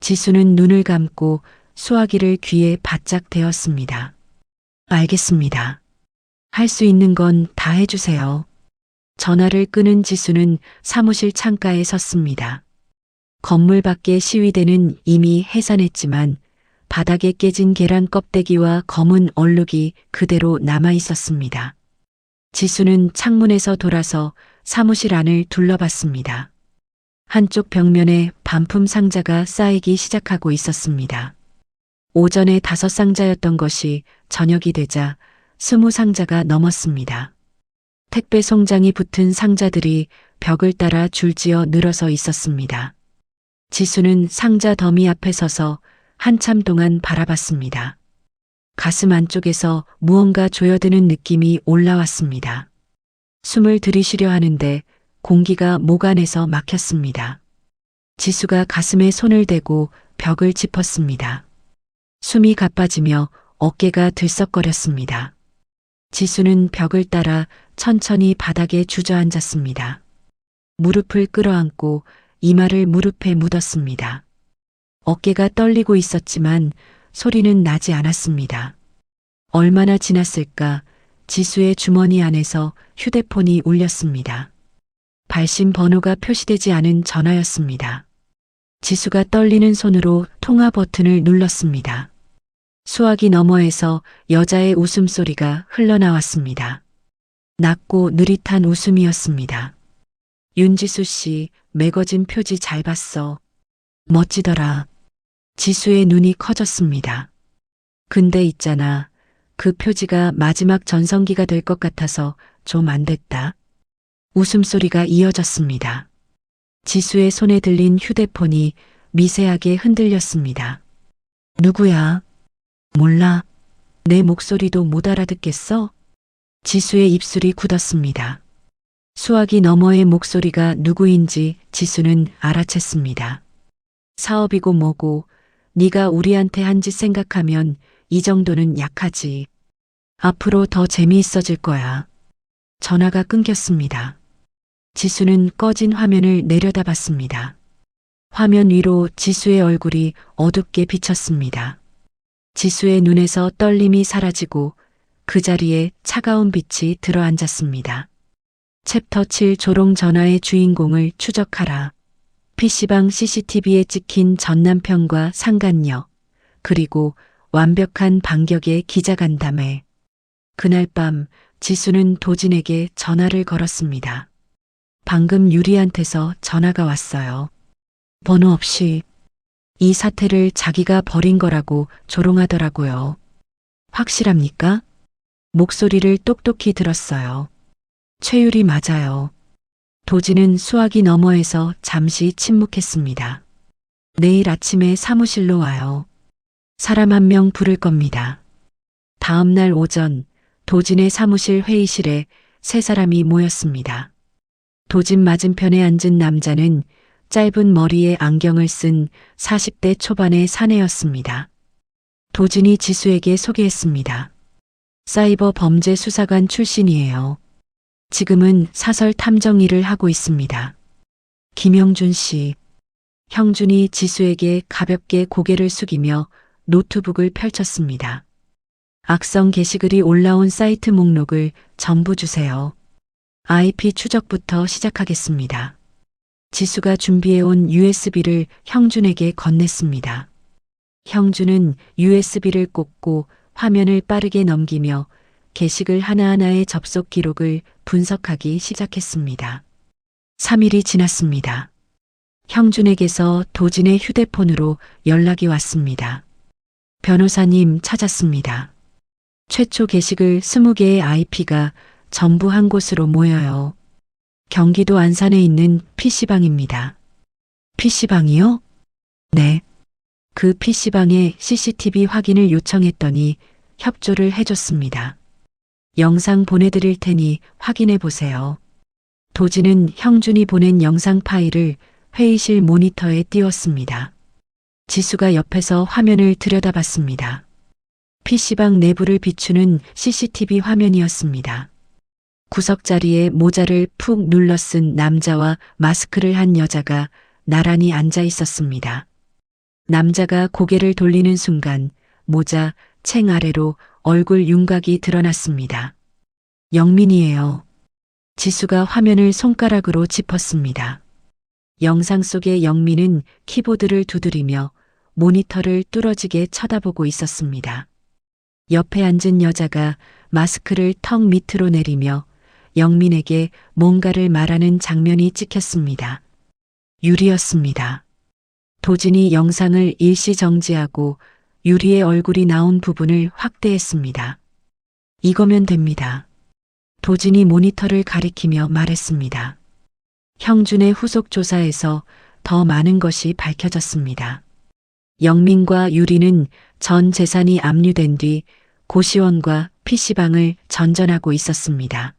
[SPEAKER 1] 지수는 눈을 감고 수화기를 귀에 바짝 대었습니다. 알겠습니다. 할 수 있는 건 다 해주세요. 전화를 끊은 지수는 사무실 창가에 섰습니다. 건물 밖의 시위대는 이미 해산했지만 바닥에 깨진 계란 껍데기와 검은 얼룩이 그대로 남아 있었습니다. 지수는 창문에서 돌아서 사무실 안을 둘러봤습니다. 한쪽 벽면에 반품 상자가 쌓이기 시작하고 있었습니다. 오전에 5상자였던 것이 저녁이 되자 20상자가 넘었습니다. 택배 송장이 붙은 상자들이 벽을 따라 줄지어 늘어서 있었습니다. 지수는 상자 더미 앞에 서서 한참 동안 바라봤습니다. 가슴 안쪽에서 무언가 조여드는 느낌이 올라왔습니다. 숨을 들이쉬려 하는데 공기가 목 안에서 막혔습니다. 지수가 가슴에 손을 대고 벽을 짚었습니다. 숨이 가빠지며 어깨가 들썩거렸습니다. 지수는 벽을 따라 천천히 바닥에 주저앉았습니다. 무릎을 끌어안고 이마를 무릎에 묻었습니다. 어깨가 떨리고 있었지만 소리는 나지 않았습니다. 얼마나 지났을까 지수의 주머니 안에서 휴대폰이 울렸습니다. 발신 번호가 표시되지 않은 전화였습니다. 지수가 떨리는 손으로 통화 버튼을 눌렀습니다. 수화기 너머에서 여자의 웃음소리가 흘러나왔습니다. 낮고 느릿한 웃음이었습니다. 윤지수 씨, 매거진 표지 잘 봤어. 멋지더라. 지수의 눈이 커졌습니다. 근데 있잖아. 그 표지가 마지막 전성기가 될 것 같아서 좀 안 됐다. 웃음소리가 이어졌습니다. 지수의 손에 들린 휴대폰이 미세하게 흔들렸습니다. 누구야? 몰라. 내 목소리도 못 알아듣겠어? 지수의 입술이 굳었습니다. 수화기 너머의 목소리가 누구인지 지수는 알아챘습니다. 사업이고 뭐고 네가 우리한테 한 짓 생각하면 이 정도는 약하지. 앞으로 더 재미있어질 거야. 전화가 끊겼습니다. 지수는 꺼진 화면을 내려다봤습니다. 화면 위로 지수의 얼굴이 어둡게 비쳤습니다. 지수의 눈에서 떨림이 사라지고 그 자리에 차가운 빛이 들어앉았습니다. 챕터 7 조롱 전화의 주인공을 추적하라. PC방 CCTV에 찍힌 전 남편과 상간녀, 그리고 완벽한 반격의 기자간담회. 그날 밤 지수는 도진에게 전화를 걸었습니다. 방금 유리한테서 전화가 왔어요. 번호 없이 이 사태를 자기가 벌인 거라고 조롱하더라고요. 확실합니까? 목소리를 똑똑히 들었어요. 최유리 맞아요. 도진은 수화기 너머에서 잠시 침묵했습니다. 내일 아침에 사무실로 와요. 사람 한 명 부를 겁니다. 다음 날 오전 도진의 사무실 회의실에 세 사람이 모였습니다. 도진 맞은편에 앉은 남자는 짧은 머리에 안경을 쓴 40대 초반의 사내였습니다. 도진이 지수에게 소개했습니다. 사이버 범죄 수사관 출신이에요. 지금은 사설 탐정 일을 하고 있습니다. 김영준 씨. 형준이 지수에게 가볍게 고개를 숙이며 노트북을 펼쳤습니다. 악성 게시글이 올라온 사이트 목록을 전부 주세요. IP 추적부터 시작하겠습니다. 지수가 준비해온 USB를 형준에게 건넸습니다. 형준은 USB를 꽂고 화면을 빠르게 넘기며 게시글 하나하나의 접속 기록을 분석하기 시작했습니다. 3일이 지났습니다. 형준에게서 도진의 휴대폰으로 연락이 왔습니다. 변호사님 찾았습니다. 최초 게시글 20개의 IP가 전부 한 곳으로 모여요. 경기도 안산에 있는 PC방입니다. PC방이요? 네. 그 PC방에 CCTV 확인을 요청했더니 협조를 해줬습니다. 영상 보내드릴 테니 확인해 보세요. 도진은 형준이 보낸 영상 파일을 회의실 모니터에 띄웠습니다. 지수가 옆에서 화면을 들여다봤습니다. PC방 내부를 비추는 CCTV 화면이었습니다. 구석자리에 모자를 푹 눌러 쓴 남자와 마스크를 한 여자가 나란히 앉아 있었습니다. 남자가 고개를 돌리는 순간 모자 챙 아래로 얼굴 윤곽이 드러났습니다. 영민이에요. 지수가 화면을 손가락으로 짚었습니다. 영상 속의 영민은 키보드를 두드리며 모니터를 뚫어지게 쳐다보고 있었습니다. 옆에 앉은 여자가 마스크를 턱 밑으로 내리며 영민에게 뭔가를 말하는 장면이 찍혔습니다. 유리였습니다. 도진이 영상을 일시 정지하고 유리의 얼굴이 나온 부분을 확대했습니다. 이거면 됩니다. 도진이 모니터를 가리키며 말했습니다. 형준의 후속 조사에서 더 많은 것이 밝혀졌습니다. 영민과 유리는 전 재산이 압류된 뒤 고시원과 PC방을 전전하고 있었습니다.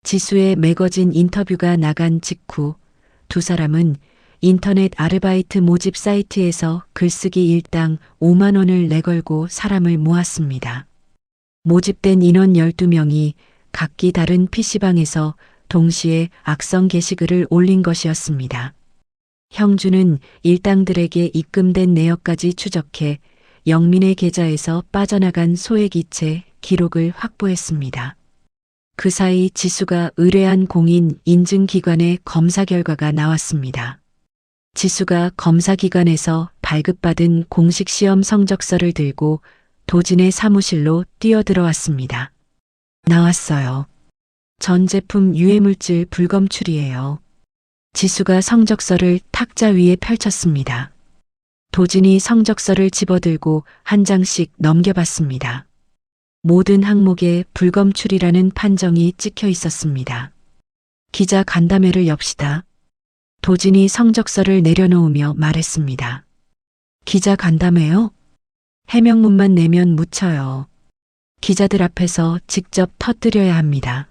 [SPEAKER 1] 지수의 매거진 인터뷰가 나간 직후 두 사람은 인터넷 아르바이트 모집 사이트에서 글쓰기 일당 5만 원을 내걸고 사람을 모았습니다. 모집된 인원 12명이 각기 다른 PC방에서 동시에 악성 게시글을 올린 것이었습니다. 형준은 일당들에게 입금된 내역까지 추적해 영민의 계좌에서 빠져나간 소액이체 기록을 확보했습니다. 그 사이 지수가 의뢰한 공인 인증기관의 검사 결과가 나왔습니다. 지수가 검사기관에서 발급받은 공식 시험 성적서를 들고 도진의 사무실로 뛰어들어왔습니다. 나왔어요. 전 제품 유해물질 불검출이에요. 지수가 성적서를 탁자 위에 펼쳤습니다. 도진이 성적서를 집어들고 한 장씩 넘겨봤습니다. 모든 항목에 불검출이라는 판정이 찍혀 있었습니다. 기자 간담회를 엽시다. 도진이 성적서를 내려놓으며 말했습니다. 기자 간담회요? 해명문만 내면 묻혀요. 기자들 앞에서 직접 터뜨려야 합니다.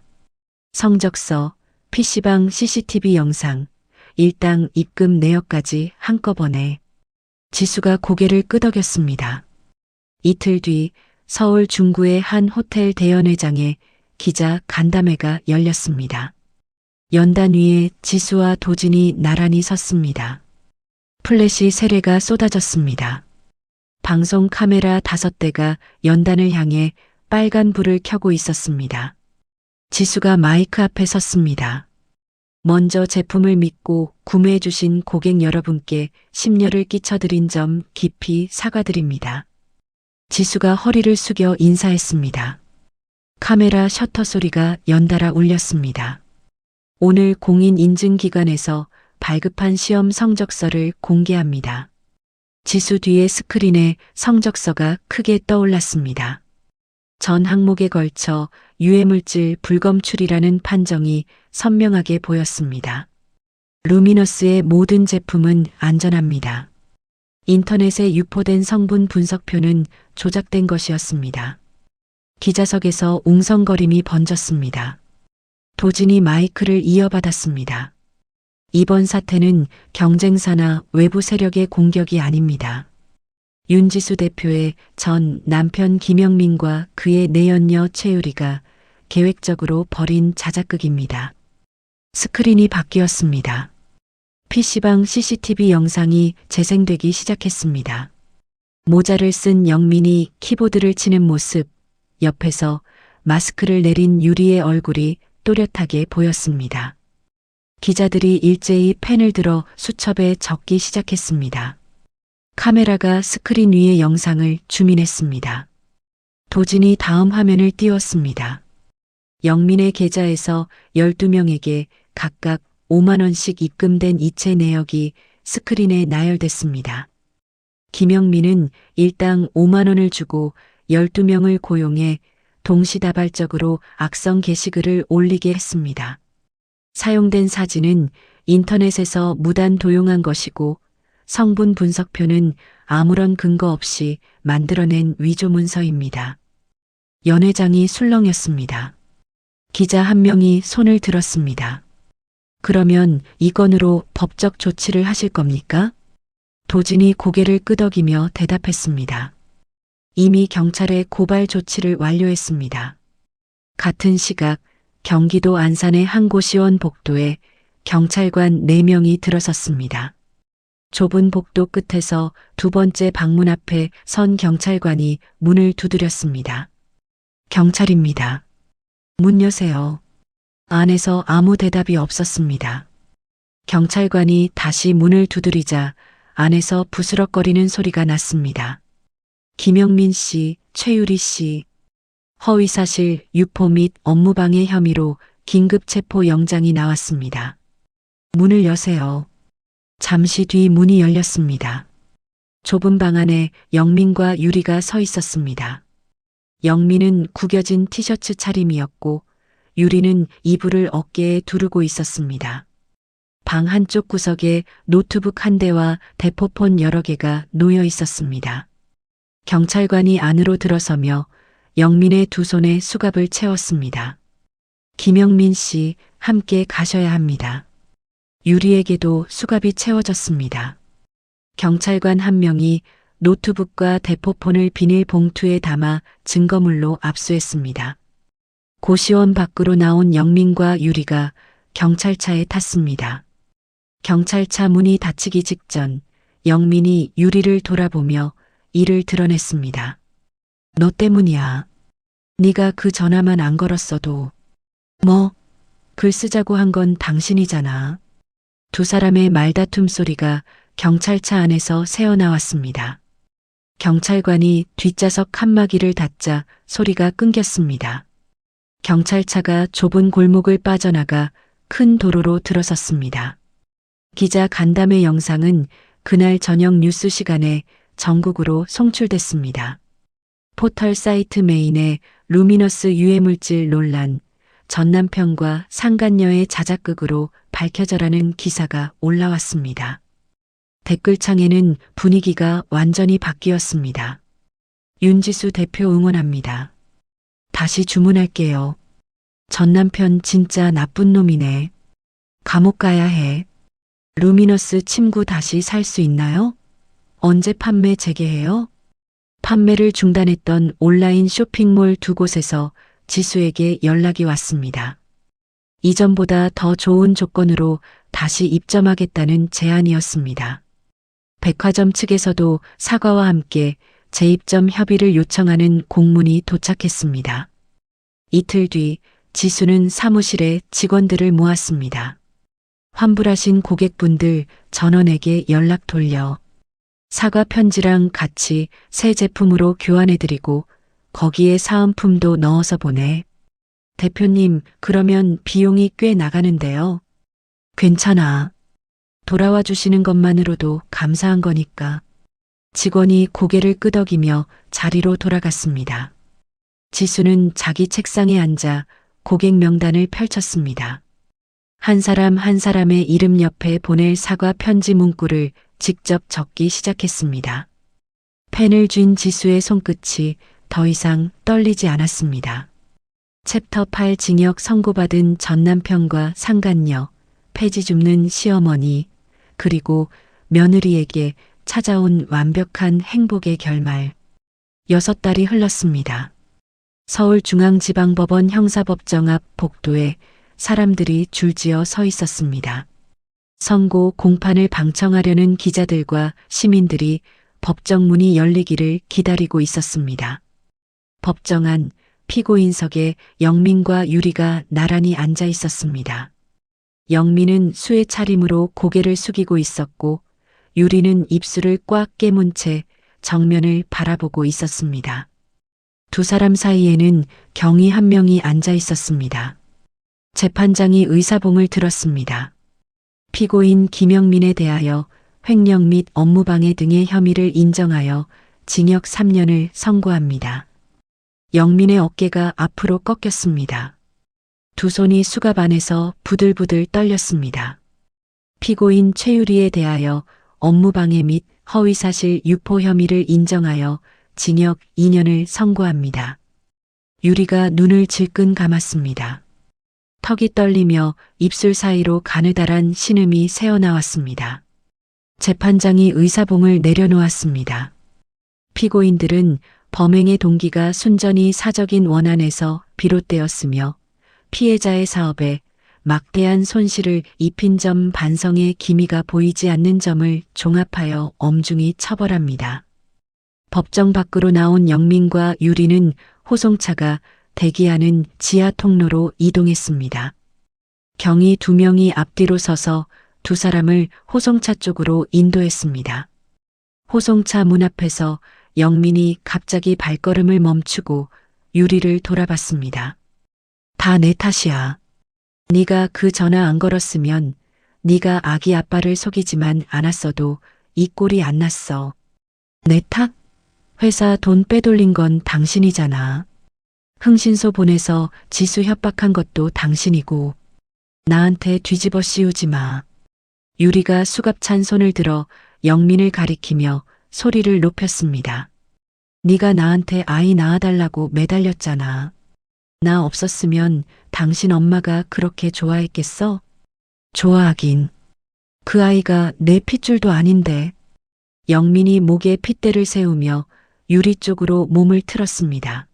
[SPEAKER 1] 성적서, PC방 CCTV 영상, 일당 입금 내역까지 한꺼번에. 지수가 고개를 끄덕였습니다. 이틀 뒤 서울 중구의 한 호텔 대연회장에 기자 간담회가 열렸습니다. 연단 위에 지수와 도진이 나란히 섰습니다. 플래시 세례가 쏟아졌습니다. 방송 카메라 5대가 연단을 향해 빨간 불을 켜고 있었습니다. 지수가 마이크 앞에 섰습니다. 먼저 제품을 믿고 구매해 주신 고객 여러분께 심려를 끼쳐드린 점 깊이 사과드립니다. 지수가 허리를 숙여 인사했습니다. 카메라 셔터 소리가 연달아 울렸습니다. 오늘 공인인증기관에서 발급한 시험 성적서를 공개합니다. 지수 뒤의 스크린에 성적서가 크게 떠올랐습니다. 전 항목에 걸쳐 유해물질 불검출이라는 판정이 선명하게 보였습니다. 루미너스의 모든 제품은 안전합니다. 인터넷에 유포된 성분 분석표는 조작된 것이었습니다. 기자석에서 웅성거림이 번졌습니다. 도진이 마이크를 이어받았습니다. 이번 사태는 경쟁사나 외부 세력의 공격이 아닙니다. 윤지수 대표의 전 남편 김영민과 그의 내연녀 최유리가 계획적으로 벌인 자작극입니다. 스크린이 바뀌었습니다. PC방 CCTV 영상이 재생되기 시작했습니다. 모자를 쓴 영민이 키보드를 치는 모습, 옆에서 마스크를 내린 유리의 얼굴이 또렷하게 보였습니다. 기자들이 일제히 펜을 들어 수첩에 적기 시작했습니다. 카메라가 스크린 위의 영상을 줌인했습니다. 도진이 다음 화면을 띄웠습니다. 영민의 계좌에서 12명에게 각각 5만 원씩 입금된 이체 내역이 스크린에 나열됐습니다. 김영민은 일당 5만 원을 주고 12명을 고용해 동시다발적으로 악성 게시글을 올리게 했습니다. 사용된 사진은 인터넷에서 무단 도용한 것이고 성분 분석표는 아무런 근거 없이 만들어낸 위조 문서입니다. 연 회장이 술렁였습니다. 기자 한 명이 손을 들었습니다. 그러면 이 건으로 법적 조치를 하실 겁니까? 도진이 고개를 끄덕이며 대답했습니다. 이미 경찰에 고발 조치를 완료했습니다. 같은 시각 경기도 안산의 한 고시원 복도에 경찰관 4명이 들어섰습니다. 좁은 복도 끝에서 두 번째 방문 앞에 선 경찰관이 문을 두드렸습니다. 경찰입니다. 문 여세요. 안에서 아무 대답이 없었습니다. 경찰관이 다시 문을 두드리자 안에서 부스럭거리는 소리가 났습니다. 김영민 씨, 최유리 씨, 허위사실 유포 및 업무방해 혐의로 긴급 체포 영장이 나왔습니다. 문을 여세요. 잠시 뒤 문이 열렸습니다. 좁은 방 안에 영민과 유리가 서 있었습니다. 영민은 구겨진 티셔츠 차림이었고 유리는 이불을 어깨에 두르고 있었습니다. 방 한쪽 구석에 노트북 한 대와 대포폰 여러 개가 놓여 있었습니다. 경찰관이 안으로 들어서며 영민의 두 손에 수갑을 채웠습니다. 김영민 씨, 함께 가셔야 합니다. 유리에게도 수갑이 채워졌습니다. 경찰관 한 명이 노트북과 대포폰을 비닐 봉투에 담아 증거물로 압수했습니다. 고시원 밖으로 나온 영민과 유리가 경찰차에 탔습니다. 경찰차 문이 닫히기 직전 영민이 유리를 돌아보며 이를 드러냈습니다. 너 때문이야. 네가 그 전화만 안 걸었어도. 뭐, 글 쓰자고 한 건 당신이잖아. 두 사람의 말다툼 소리가 경찰차 안에서 새어나왔습니다. 경찰관이 뒷좌석 칸막이를 닫자 소리가 끊겼습니다. 경찰차가 좁은 골목을 빠져나가 큰 도로로 들어섰습니다. 기자 간담회 영상은 그날 저녁 뉴스 시간에 전국으로 송출됐습니다. 포털 사이트 메인에 루미너스 유해물질 논란, 전 남편과 상간녀의 자작극으로 밝혀져라는 기사가 올라왔습니다. 댓글창에는 분위기가 완전히 바뀌었습니다. 윤지수 대표 응원합니다. 다시 주문할게요. 전 남편 진짜 나쁜 놈이네. 감옥 가야 해. 루미너스 침구 다시 살 수 있나요? 언제 판매 재개해요? 판매를 중단했던 온라인 쇼핑몰 두 곳에서 지수에게 연락이 왔습니다. 이전보다 더 좋은 조건으로 다시 입점하겠다는 제안이었습니다. 백화점 측에서도 사과와 함께 재입점 협의를 요청하는 공문이 도착했습니다. 이틀 뒤 지수는 사무실에 직원들을 모았습니다. 환불하신 고객분들 전원에게 연락 돌려 사과 편지랑 같이 새 제품으로 교환해드리고 거기에 사은품도 넣어서 보내. 대표님, 그러면 비용이 꽤 나가는데요. 괜찮아. 돌아와 주시는 것만으로도 감사한 거니까. 직원이 고개를 끄덕이며 자리로 돌아갔습니다. 지수는 자기 책상에 앉아 고객 명단을 펼쳤습니다. 한 사람 한 사람의 이름 옆에 보낼 사과 편지 문구를 직접 적기 시작했습니다. 펜을 쥔 지수의 손끝이 더 이상 떨리지 않았습니다. 챕터 8 징역 선고받은 전 남편과 상간녀, 폐지 줍는 시어머니, 그리고 며느리에게 찾아온 완벽한 행복의 결말. 6달이 흘렀습니다. 서울중앙지방법원 형사법정 앞 복도에 사람들이 줄지어 서 있었습니다. 선고 공판을 방청하려는 기자들과 시민들이 법정 문이 열리기를 기다리고 있었습니다. 법정 안 피고인석에 영민과 유리가 나란히 앉아 있었습니다. 영민은 수의 차림으로 고개를 숙이고 있었고 유리는 입술을 꽉 깨문 채 정면을 바라보고 있었습니다. 두 사람 사이에는 경위 한 명이 앉아 있었습니다. 재판장이 의사봉을 들었습니다. 피고인 김영민에 대하여 횡령 및 업무방해 등의 혐의를 인정하여 징역 3년을 선고합니다. 영민의 어깨가 앞으로 꺾였습니다. 두 손이 수갑 안에서 부들부들 떨렸습니다. 피고인 최유리에 대하여 업무방해 및 허위사실 유포 혐의를 인정하여 징역 2년을 선고합니다. 유리가 눈을 질끈 감았습니다. 턱이 떨리며 입술 사이로 가느다란 신음이 새어나왔습니다. 재판장이 의사봉을 내려놓았습니다. 피고인들은 범행의 동기가 순전히 사적인 원한에서 비롯되었으며 피해자의 사업에 막대한 손실을 입힌 점 반성의 기미가 보이지 않는 점을 종합하여 엄중히 처벌합니다. 법정 밖으로 나온 영민과 유리는 호송차가 대기하는 지하 통로로 이동했습니다. 경위 2명이 앞뒤로 서서 두 사람을 호송차 쪽으로 인도했습니다. 호송차 문 앞에서 영민이 갑자기 발걸음을 멈추고 유리를 돌아봤습니다. 다 내 탓이야. 네가 그 전화 안 걸었으면 네가 아기 아빠를 속이지만 않았어도 이 꼴이 안 났어. 내 탓? 회사 돈 빼돌린 건 당신이잖아. 흥신소 보내서 지수 협박한 것도 당신이고 나한테 뒤집어 씌우지 마. 유리가 수갑찬 손을 들어 영민을 가리키며 소리를 높였습니다. 네가 나한테 아이 낳아달라고 매달렸잖아. 나 없었으면 당신 엄마가 그렇게 좋아했겠어? 좋아하긴. 그 아이가 내 핏줄도 아닌데. 영민이 목에 핏대를 세우며 유리 쪽으로 몸을 틀었습니다.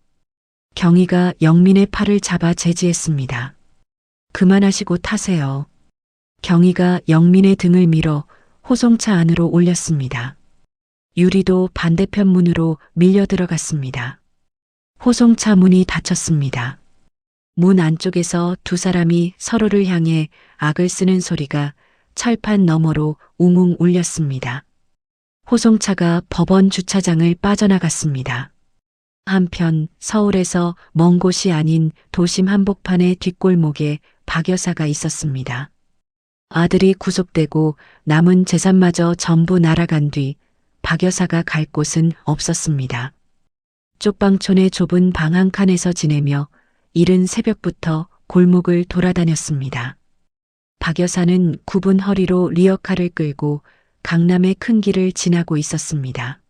[SPEAKER 1] 경희가 영민의 팔을 잡아 제지했습니다. 그만하시고 타세요. 경희가 영민의 등을 밀어 호송차 안으로 올렸습니다. 유리도 반대편 문으로 밀려 들어갔습니다. 호송차 문이 닫혔습니다. 문 안쪽에서 두 사람이 서로를 향해 악을 쓰는 소리가 철판 너머로 웅웅 울렸습니다. 호송차가 법원 주차장을 빠져나갔습니다. 한편 서울에서 먼 곳이 아닌 도심 한복판의 뒷골목에 박 여사가 있었습니다. 아들이 구속되고 남은 재산마저 전부 날아간 뒤 박 여사가 갈 곳은 없었습니다. 쪽방촌의 좁은 방 한 칸에서 지내며 이른 새벽부터 골목을 돌아다녔습니다. 박 여사는 굽은 허리로 리어카를 끌고 강남의 큰 길을 지나고 있었습니다.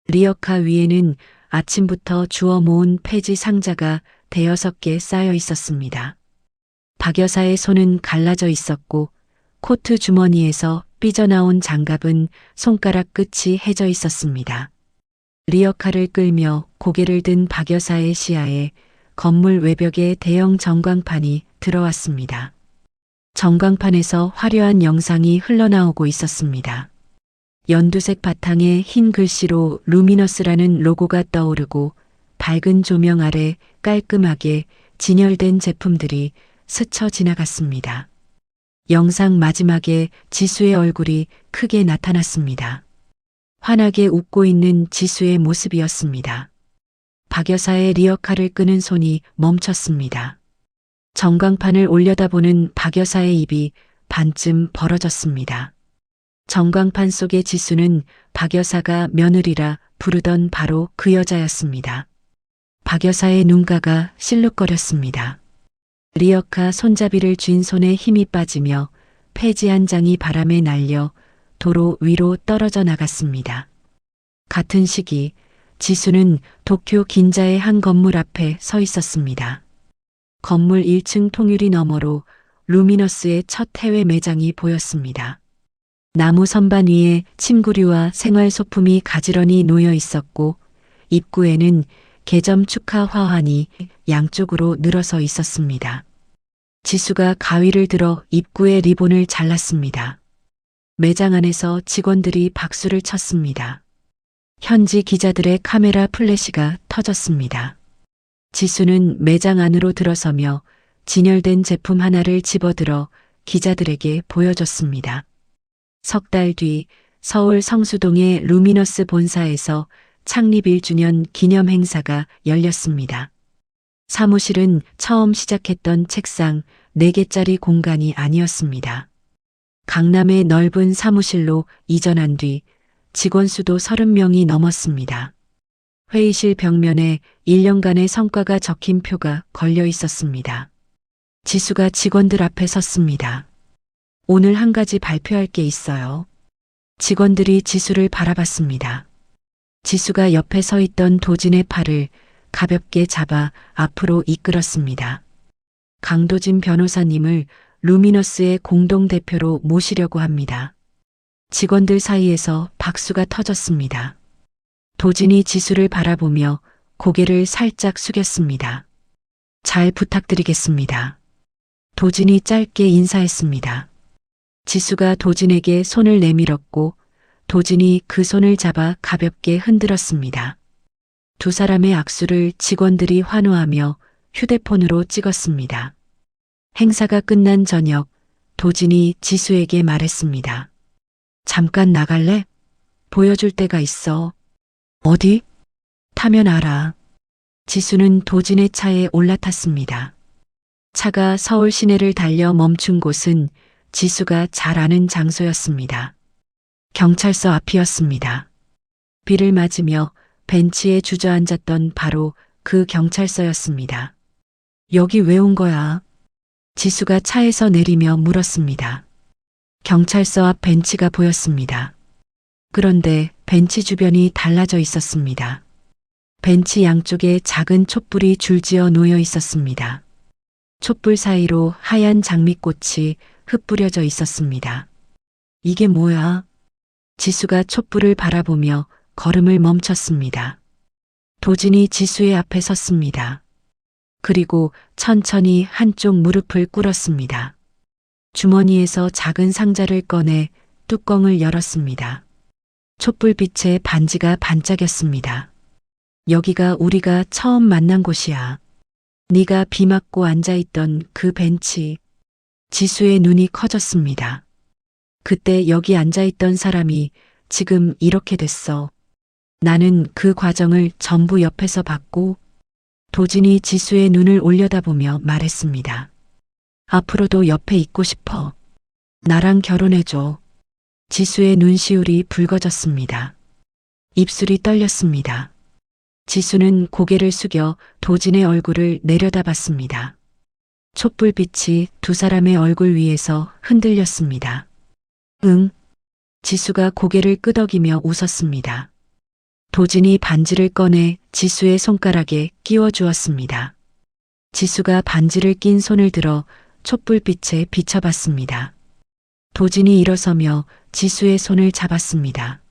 [SPEAKER 1] 리어카 위에는 아침부터 주워 모은 폐지 상자가 대여섯 개 쌓여 있었습니다. 박 여사의 손은 갈라져 있었고 코트 주머니에서 삐져나온 장갑은 손가락 끝이 해져 있었습니다. 리어카를 끌며 고개를 든 박 여사의 시야에 건물 외벽에 대형 전광판이 들어왔습니다. 전광판에서 화려한 영상이 흘러나오고 있었습니다. 연두색 바탕에 흰 글씨로 루미너스라는 로고가 떠오르고 밝은 조명 아래 깔끔하게 진열된 제품들이 스쳐 지나갔습니다. 영상 마지막에 지수의 얼굴이 크게 나타났습니다. 환하게 웃고 있는 지수의 모습이었습니다. 박 여사의 리어카를 끄는 손이 멈췄습니다. 전광판을 올려다보는 박 여사의 입이 반쯤 벌어졌습니다. 전광판 속의 지수는 박 여사가 며느리라 부르던 바로 그 여자였습니다. 박 여사의 눈가가 실룩거렸습니다. 리어카 손잡이를 쥔 손에 힘이 빠지며 폐지 한 장이 바람에 날려 도로 위로 떨어져 나갔습니다. 같은 시기 지수는 도쿄 긴자의 한 건물 앞에 서 있었습니다. 건물 1층 통유리 너머로 루미너스의 첫 해외 매장이 보였습니다. 나무 선반 위에 침구류와 생활소품이 가지런히 놓여 있었고 입구에는 개점 축하 화환이 양쪽으로 늘어서 있었습니다. 지수가 가위를 들어 입구의 리본을 잘랐습니다. 매장 안에서 직원들이 박수를 쳤습니다. 현지 기자들의 카메라 플래시가 터졌습니다. 지수는 매장 안으로 들어서며 진열된 제품 하나를 집어들어 기자들에게 보여줬습니다. 석 달 뒤 서울 성수동의 루미너스 본사에서 창립 1주년 기념 행사가 열렸습니다. 사무실은 처음 시작했던 책상 4개짜리 공간이 아니었습니다. 강남의 넓은 사무실로 이전한 뒤 직원 수도 30명이 넘었습니다. 회의실 벽면에 1년간의 성과가 적힌 표가 걸려 있었습니다. 지수가 직원들 앞에 섰습니다. 오늘 한 가지 발표할 게 있어요. 직원들이 지수를 바라봤습니다. 지수가 옆에 서 있던 도진의 팔을 가볍게 잡아 앞으로 이끌었습니다. 강도진 변호사님을 루미너스의 공동대표로 모시려고 합니다. 직원들 사이에서 박수가 터졌습니다. 도진이 지수를 바라보며 고개를 살짝 숙였습니다. 잘 부탁드리겠습니다. 도진이 짧게 인사했습니다. 지수가 도진에게 손을 내밀었고 도진이 그 손을 잡아 가볍게 흔들었습니다. 두 사람의 악수를 직원들이 환호하며 휴대폰으로 찍었습니다. 행사가 끝난 저녁 도진이 지수에게 말했습니다. 잠깐 나갈래? 보여줄 데가 있어. 어디? 타면 알아. 지수는 도진의 차에 올라탔습니다. 차가 서울 시내를 달려 멈춘 곳은 지수가 잘 아는 장소였습니다. 경찰서 앞이었습니다. 비를 맞으며 벤치에 주저앉았던 바로 그 경찰서였습니다. 여기 왜 온 거야? 지수가 차에서 내리며 물었습니다. 경찰서 앞 벤치가 보였습니다. 그런데 벤치 주변이 달라져 있었습니다. 벤치 양쪽에 작은 촛불이 줄지어 놓여 있었습니다. 촛불 사이로 하얀 장미꽃이 흩뿌려져 있었습니다. 이게 뭐야? 지수가 촛불을 바라보며 걸음을 멈췄습니다. 도진이 지수의 앞에 섰습니다. 그리고 천천히 한쪽 무릎을 꿇었습니다. 주머니에서 작은 상자를 꺼내 뚜껑을 열었습니다. 촛불빛에 반지가 반짝였습니다. 여기가 우리가 처음 만난 곳이야. 네가 비 맞고 앉아있던 그 벤치. 지수의 눈이 커졌습니다. 그때 여기 앉아있던 사람이 지금 이렇게 됐어. 나는 그 과정을 전부 옆에서 봤고 도진이 지수의 눈을 올려다보며 말했습니다. 앞으로도 옆에 있고 싶어. 나랑 결혼해줘. 지수의 눈시울이 붉어졌습니다. 입술이 떨렸습니다. 지수는 고개를 숙여 도진의 얼굴을 내려다봤습니다. 촛불빛이 두 사람의 얼굴 위에서 흔들렸습니다. 응. 지수가 고개를 끄덕이며 웃었습니다. 도진이 반지를 꺼내 지수의 손가락에 끼워 주었습니다. 지수가 반지를 낀 손을 들어 촛불빛에 비춰봤습니다. 도진이 일어서며 지수의 손을 잡았습니다.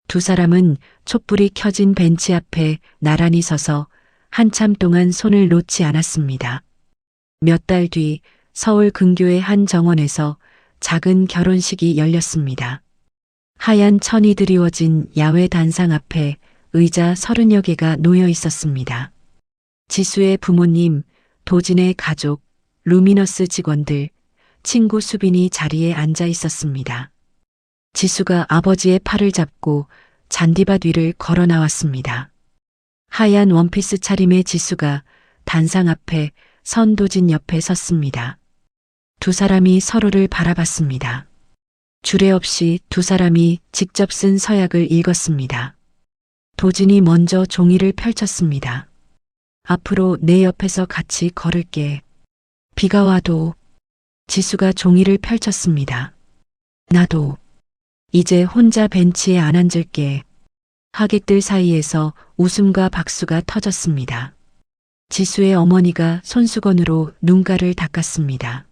[SPEAKER 1] 두 사람은 촛불이 켜진 벤치 앞에 나란히 서서 한참 동안 손을 놓지 않았습니다. 몇 달 뒤 서울 근교의 한 정원에서 작은 결혼식이 열렸습니다. 하얀 천이 드리워진 야외 단상 앞에 의자 30여 개가 놓여 있었습니다. 지수의 부모님, 도진의 가족, 루미너스 직원들, 친구 수빈이 자리에 앉아 있었습니다. 지수가 아버지의 팔을 잡고 잔디밭 위를 걸어 나왔습니다. 하얀 원피스 차림의 지수가 단상 앞에 선 도진 옆에 섰습니다. 두 사람이 서로를 바라봤습니다. 주례 없이 두 사람이 직접 쓴 서약을 읽었습니다. 도진이 먼저 종이를 펼쳤습니다. 앞으로 내 옆에서 같이 걸을게. 비가 와도. 지수가 종이를 펼쳤습니다. 나도. 이제 혼자 벤치에 안 앉을게. 하객들 사이에서 웃음과 박수가 터졌습니다. 지수의 어머니가 손수건으로 눈가를 닦았습니다.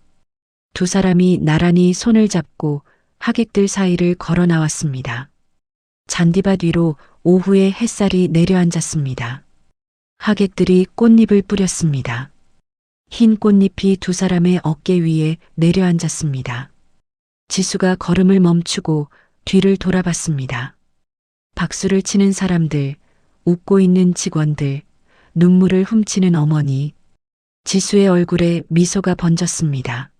[SPEAKER 1] 두 사람이 나란히 손을 잡고 하객들 사이를 걸어 나왔습니다. 잔디밭 위로 오후의 햇살이 내려앉았습니다. 하객들이 꽃잎을 뿌렸습니다. 흰 꽃잎이 두 사람의 어깨 위에 내려앉았습니다. 지수가 걸음을 멈추고 뒤를 돌아봤습니다. 박수를 치는 사람들, 웃고 있는 직원들, 눈물을 훔치는 어머니. 지수의 얼굴에 미소가 번졌습니다.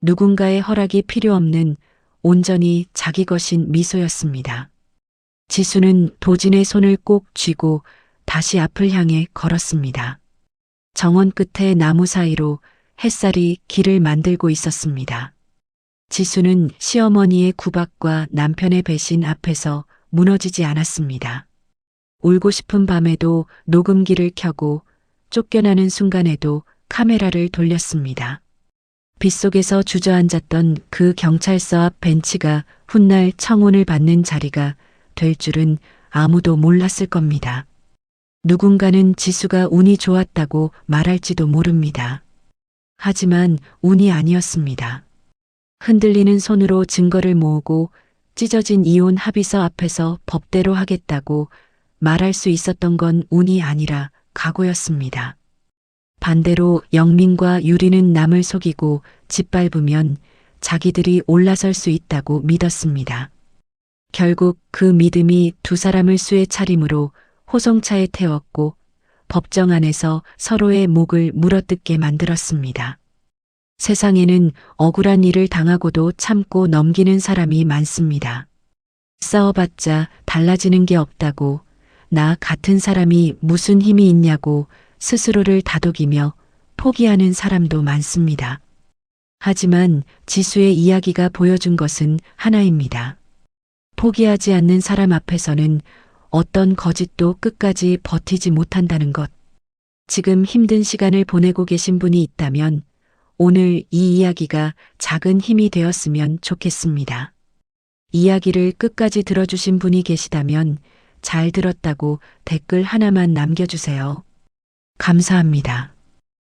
[SPEAKER 1] 누군가의 허락이 필요 없는 온전히 자기 것인 미소였습니다. 지수는 도진의 손을 꼭 쥐고 다시 앞을 향해 걸었습니다. 정원 끝에 나무 사이로 햇살이 길을 만들고 있었습니다. 지수는 시어머니의 구박과 남편의 배신 앞에서 무너지지 않았습니다. 울고 싶은 밤에도 녹음기를 켜고 쫓겨나는 순간에도 카메라를 돌렸습니다. 빗속에서 주저앉았던 그 경찰서 앞 벤치가 훗날 청혼을 받는 자리가 될 줄은 아무도 몰랐을 겁니다. 누군가는 지수가 운이 좋았다고 말할지도 모릅니다. 하지만 운이 아니었습니다. 흔들리는 손으로 증거를 모으고 찢어진 이혼 합의서 앞에서 법대로 하겠다고 말할 수 있었던 건 운이 아니라 각오였습니다. 반대로 영민과 유리는 남을 속이고 짓밟으면 자기들이 올라설 수 있다고 믿었습니다. 결국 그 믿음이 두 사람을 수의 차림으로 호송차에 태웠고 법정 안에서 서로의 목을 물어뜯게 만들었습니다. 세상에는 억울한 일을 당하고도 참고 넘기는 사람이 많습니다. 싸워봤자 달라지는 게 없다고, 나 같은 사람이 무슨 힘이 있냐고 스스로를 다독이며 포기하는 사람도 많습니다. 하지만 지수의 이야기가 보여준 것은 하나입니다. 포기하지 않는 사람 앞에서는 어떤 거짓도 끝까지 버티지 못한다는 것. 지금 힘든 시간을 보내고 계신 분이 있다면 오늘 이 이야기가 작은 힘이 되었으면 좋겠습니다. 이야기를 끝까지 들어주신 분이 계시다면 잘 들었다고 댓글 하나만 남겨주세요. 감사합니다.